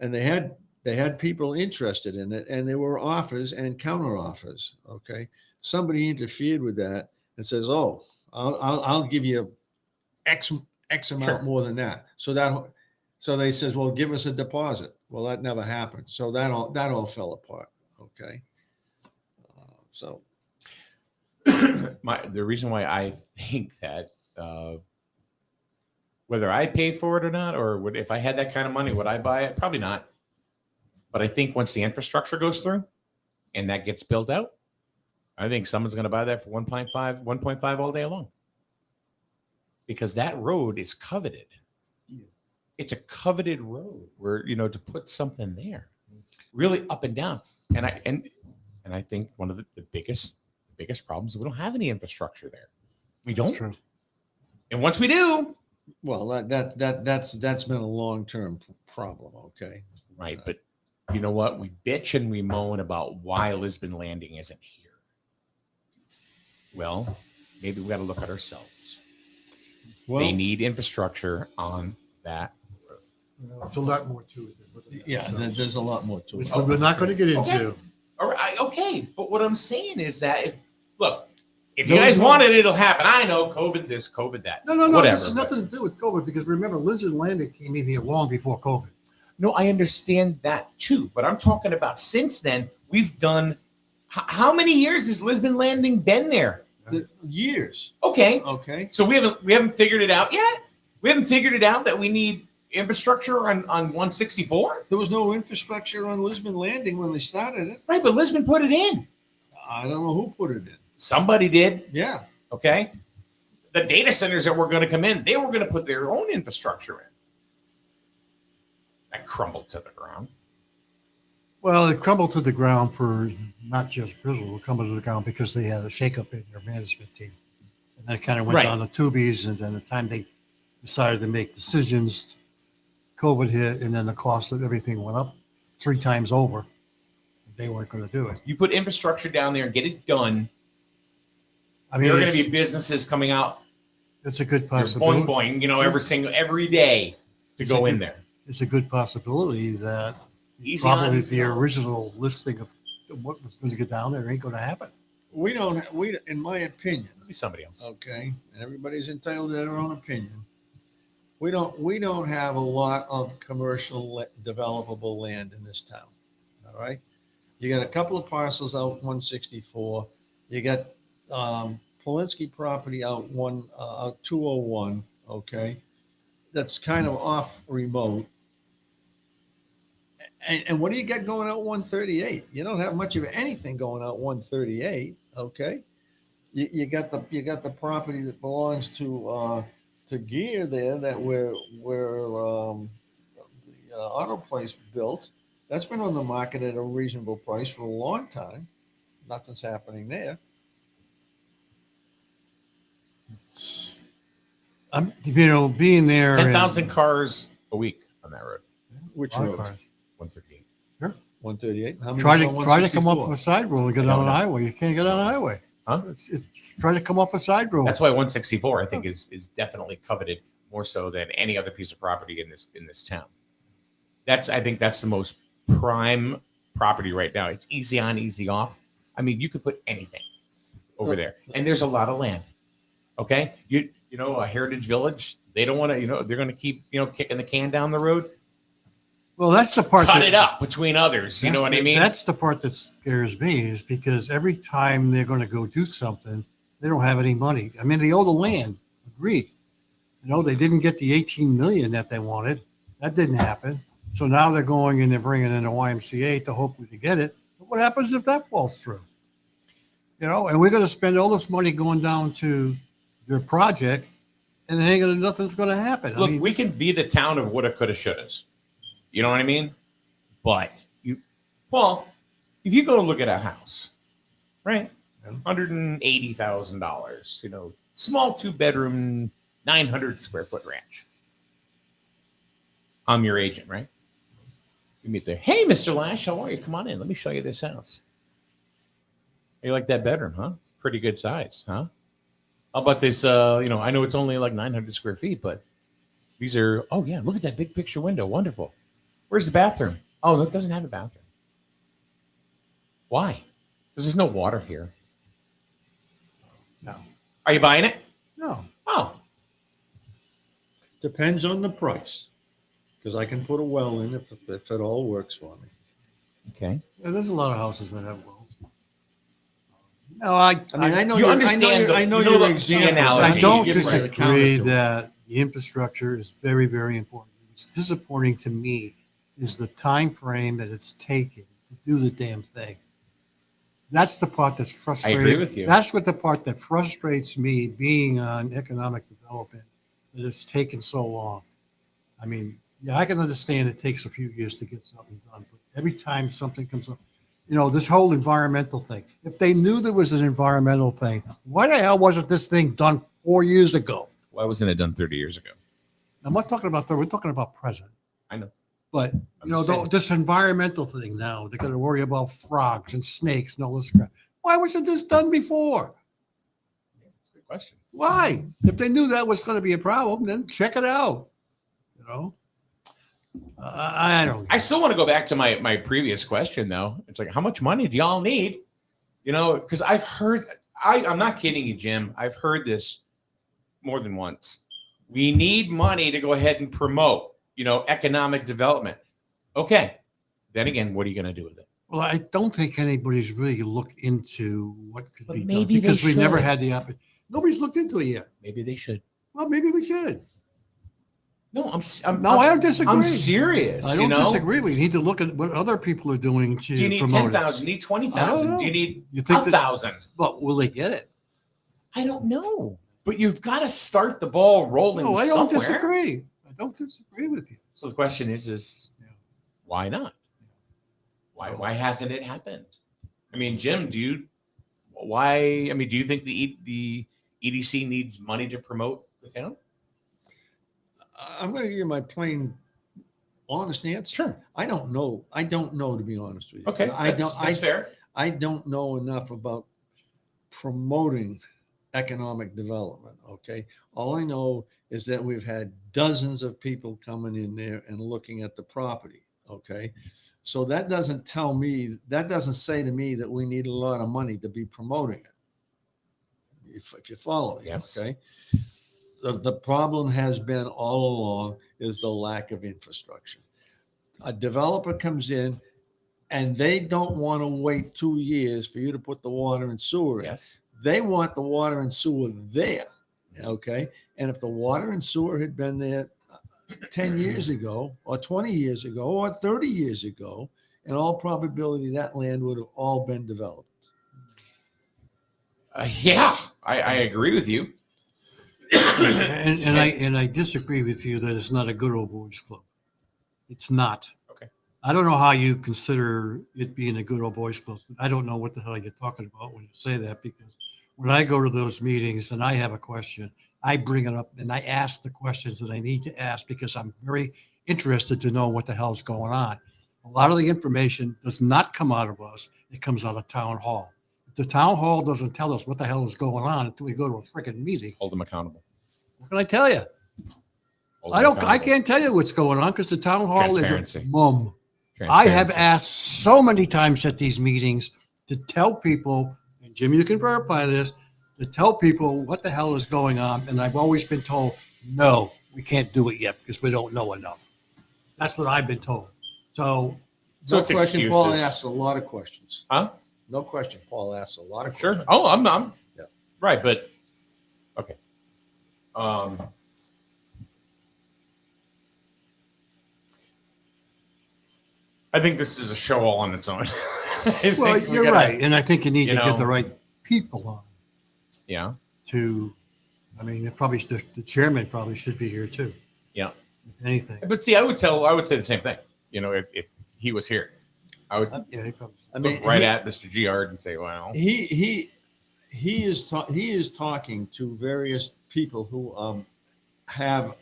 And they had people interested in it, and there were offers and counter offers. Okay. Somebody interfered with that and says, "Oh, I'll give you X amount more than that." So they says, "Well, give us a deposit." Well, that never happened. So that all fell apart. Okay. So the reason why I think that Whether I paid for it or not, or if I had that kind of money, would I buy it? Probably not. But I think once the infrastructure goes through and that gets built out, I think someone's going to buy that for 1.5 all day long. Because that road is coveted. It's a coveted road where, to put something there really up and down. And I think one of the biggest problems is we don't have any infrastructure there. We don't. True. And once we do, Well, that's been a long-term problem. Okay. right. But you know what? We bitch and we moan about why Lisbon Landing isn't here. Well, maybe we got to look at ourselves. Well, They need infrastructure on that road. It's a lot more to it. than looking at yeah, ourselves, there's a lot more to which it. we're not going to get into. Okay. All right, okay. But what I'm saying is that, look, if There you was guys no- want it, it'll happen. I know COVID this, COVID that. No. Whatever, This has but- nothing to do with COVID because remember, Lisbon Landing came in here long before COVID. No, I understand that too. But I'm talking about since then, we've done. How many years has Lisbon Landing been there? Years. Okay. Okay. So we haven't figured it out yet. We haven't figured it out that we need infrastructure on 164. There was no infrastructure on Lisbon Landing when they started it. Right, but Lisbon put it in. I don't know who put it in. Somebody did. Yeah. Okay. The data centers that were going to come in, they were going to put their own infrastructure in. That crumbled to the ground. Well, it crumbled to the ground for not just Grizzle, it crumbled to the ground because they had a shakeup in their management team. And then it kind of went Right. down the tubies. And then the time they decided to make decisions, COVID hit, and then the cost of everything went up 3 times over. They weren't going to do it. You put infrastructure down there and get it done. I mean, There are going it's, to be businesses coming out. it's a good There's boing possibility. boing, every day to It's go a in good- there. It's a good possibility that Easy probably on, easy the off. original listing of what was going to get down there ain't going to happen. We don't. We, in my opinion, Be somebody else. okay, and everybody's entitled to their own opinion. We don't have a lot of commercial developable land in this town. All right, you got a couple of parcels out 164. You got Polinsky property out 201. Okay, that's kind of off remote. And what do you get going out 138? You don't have much of anything going out 138. Okay, you got the property that belongs to Gear there that where the auto place built. That's been on the market at a reasonable price for a long time. Nothing's happening there. I'm, being there. 10,000 cars a week on that road. Which and- road? 138. 138. How many Try on to come up 164? with a side road and get on the highway. You can't get on the highway. Huh? Try to come up a side road. That's why 164, I think, is definitely coveted more so than any other piece of property in this town. I think that's the most prime property right now. It's easy on, easy off. I mean, you could put anything over there, and there's a lot of land. Okay, you know, a Heritage Village. They don't want to. They're going to keep kicking the can down the road. Well, that's the part. Cut it up between others. You know what I mean? That's the part that scares me is because every time they're going to go do something, they don't have any money. I mean, they owe the land. Agreed. They didn't get the 18 million that they wanted. That didn't happen. So now they're going and they're bringing in the YMCA to hopefully to get it. But what happens if that falls through? And we're going to spend all this money going down to their project, and nothing's going to happen. Look, we can be the town of woulda, coulda, shouldas. You know what I mean? But if you go to look at a house, right? $180,000, small 2-bedroom, 900 square foot ranch. I'm your agent, right? You meet there. Hey, Mr. Lash, how are you? Come on in. Let me show you this house. You like that bedroom, huh? Pretty good size, huh? How about this? I know it's only like 900 square feet, but these are, oh yeah, look at that big picture window. Wonderful. Where's the bathroom? Oh, no, it doesn't have a bathroom. Why? Because there's no water here. No. Are you buying it? No. Oh. Depends on the price, because I can put a well in if it all works for me. Okay. Yeah, there's a lot of houses that have wells. No, I mean, I know you your- understand I know the your the example. analogy. I don't You give me the counter disagree to it. that the infrastructure is very, very important. What's disappointing to me is the time frame that it's taken to do the damn thing. That's the part that's frustrating. agree with you. That's what the part that frustrates me being on economic development, that it's taken so long. I mean, yeah, I can understand it takes a few years to get something done, but every time something comes up, you know, this whole environmental thing, if they knew there was an environmental thing, why the hell wasn't this thing done 4 years ago? Why wasn't it done 30 years ago? I'm not talking about that. We're talking about present. I know. But, I'm you know, just saying. this environmental thing now, they're going to worry about frogs and snakes and all this crap. Why wasn't this done before? That's a good question. Why? If they knew that was going to be a problem, then check it out. You know, I don't. I still want to go back to my previous question, though. It's like, how much money do y'all need? You know, because I've heard, I'm not kidding you, Jim. I've heard this more than once. We need money to go ahead and promote, you know, economic development. Okay. Then again, what are you going to do with it? Well, I don't think anybody's really looked into what could But be maybe done they because we never should. had the opportunity. Nobody's looked into it yet. Maybe they should. Well, maybe we should. No, I don't disagree. I'm serious. I don't you know? disagree. We need to look at what other people are doing to Do you need promote 10,000? Do you need I 20,000? don't Do you know. need You think that- 1,000? But will they get it? I don't know. But you've got to start the ball rolling No, I don't somewhere. disagree. I don't disagree with you. So the question is why not? Why hasn't it happened? I mean, Jim, do you think the EDC needs money to promote the town? I'm going to give you my plain, honest answer. Sure. I don't know. I don't know, to be honest with you. Okay. That's fair. I don't know enough about promoting economic development. Okay. All I know is that we've had dozens of people coming in there and looking at the property. Okay. So that doesn't say to me that we need a lot of money to be promoting it. If you follow me. Yes. Okay. The problem has been all along is the lack of infrastructure. A developer comes in and they don't want to wait 2 years for you to put the water and sewer in. Yes. They want the water and sewer there. Okay. And if the water and sewer had been there 10 years ago or 20 years ago or 30 years ago, in all probability, that land would have all been developed. Yeah, I agree with you. and I disagree with you that it's not a good old boys club. It's not. Okay. I don't know how you consider it being a good old boys club. I don't know what the hell you're talking about when you say that, because when I go to those meetings and I have a question, I bring it up and I ask the questions that I need to ask because I'm very interested to know what the hell is going on. A lot of the information does not come out of us. It comes out of town hall. If the town hall doesn't tell us what the hell is going on until we go to a freaking meeting, Hold them accountable. what can I tell you? Hold I them don't. I accountable. can't tell you what's going on because the town hall is a Transparency. mum. I have Transparency. asked so many times at these meetings to tell people, and Jim, you can verify this, to tell people what the hell is going on, and I've always been told, no, we can't do it yet because we don't know enough. That's what I've been told. So, So No it's question. Paul excuses. asks a lot of questions. Huh? No question. Paul asks a lot of Sure. questions. Oh, I'm Yeah. right, but okay. I think this is a show all on its own. I well, think we you're gotta- right, and I think you need you to know- get the right people on Yeah. to. I mean, probably the chairman probably should be here too. Yeah. If anything. But see, I would say the same thing. You know, if he was here, I would Yeah, he probably. I mean, look right at Mr. Giard and say, "Well, he is talking to various people who have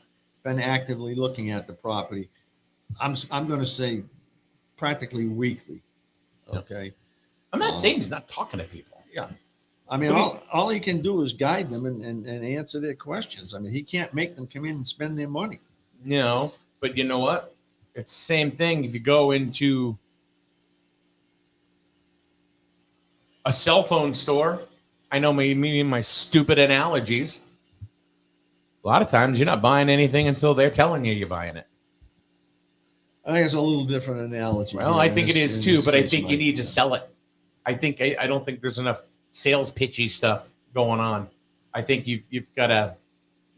been actively looking at the property. I'm going to say practically weekly. Okay. I'm not saying he's not talking to people. Yeah. I mean, But all he can do is guide them and answer their questions. I mean, he can't make them come in and spend their money. You know, but you know what? It's the same thing if you go into a cell phone store. I know me and my stupid analogies. A lot of times you're not buying anything until they're telling you you're buying it. I think it's a little different analogy. Well, here I in think it this- is in too, this but I case, think you Mike. need to sell it. I don't think there's enough sales pitchy stuff going on. I think you've got to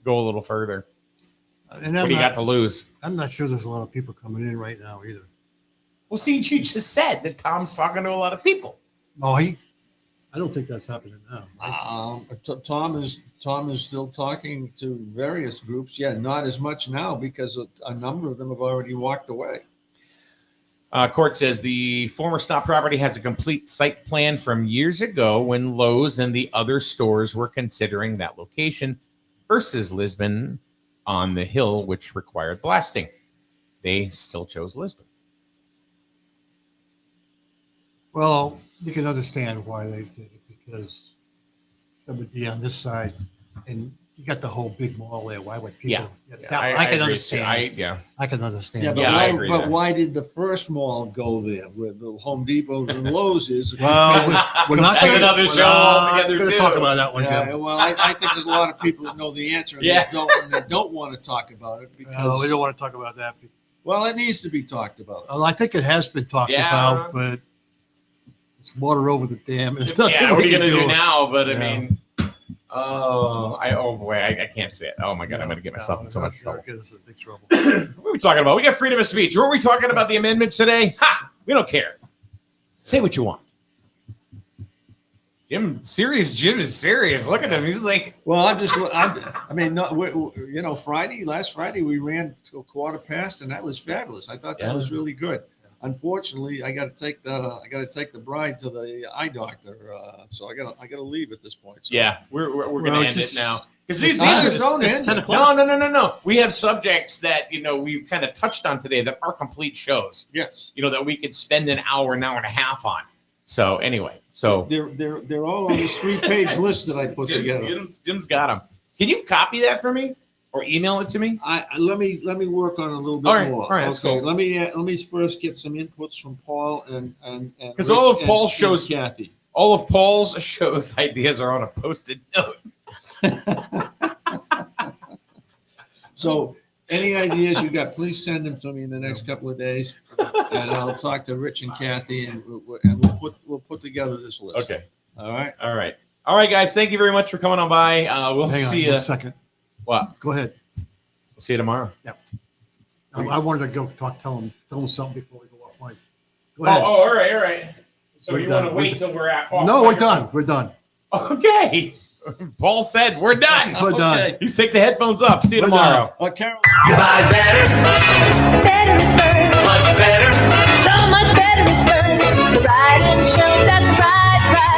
go a little further. And What do you got to lose? I'm not sure there's a lot of people coming in right now either. Well, see, you just said that Tom's talking to a lot of people. No, I don't think that's happening now. Tom is still talking to various groups. Yeah, not as much now because a number of them have already walked away. Court says the former Stop property has a complete site plan from years ago when Lowe's and the other stores were considering that location versus Lisbon on the hill, which required blasting. They still chose Lisbon. Well, you can understand why they did it because it would be on this side, and you got the whole big mall there. Why would people? I can understand. I can understand. Yeah, but, I agree but there. why did the first mall go there, where the Home Depot and Lowe's is? Well, we're not That's another show altogether, We're going to too. talk about that one, Yeah, Jim. well, I think there's a lot of people that know the answer and Yeah. they don't want to talk about it because No, we don't want to talk about that. well, it needs to be talked about. Well, I think it has been talked Yeah. about, but it's water over the dam. There's nothing Yeah, what are we you can gonna do now? But I Yeah. mean, oh boy, I can't say it. Oh my god, I'm gonna get myself in so much trouble. Get us in big trouble. What are we talking about? We got freedom of speech. Were we talking about the amendments today? Ha! We don't care. Say what you want. Jim is serious. Look at him. He's like, Well, I mean, last Friday we ran to a quarter past, and that was fabulous. I thought that Yeah. was really good. Unfortunately, I got to take the bride to the eye doctor, so I got to leave at this point. So. yeah, we're gonna Well, end just- it now because It's these are just don't It's end 10 it. o'clock. no. We have subjects that we've kind of touched on today that are complete shows. Yes, That we could spend an hour and a half on. So anyway, they're all on this 3-page list that I put together. Jim's got them. Can you copy that for me or email it to me? Let me work on it a little bit All right, more. all right, that's cool. Let me first get some inputs from Paul and 'Cause all of Rich Paul's and shows- Kathy. All of Paul's shows ideas are on a post-it note. So any ideas you got, please send them to me in the next couple of days, and I'll talk to Rich and Kathy, and we'll put together this list. Okay. All right. All right, guys. Thank you very much for coming on by. We'll Hang see on you. one second. What? Go ahead. We'll see you tomorrow. I wanted to go tell him something before we go off mic. Go Oh, ahead. all right. So We're you done. want to wait till we're at? off No, we're microphone? done. We're done. Okay. Paul said we're done. We're done. Okay. He's take the headphones off. See you We're tomorrow. Carol. You buy better, Better it burns. much better. So much better it burns. The right insurance at the right price.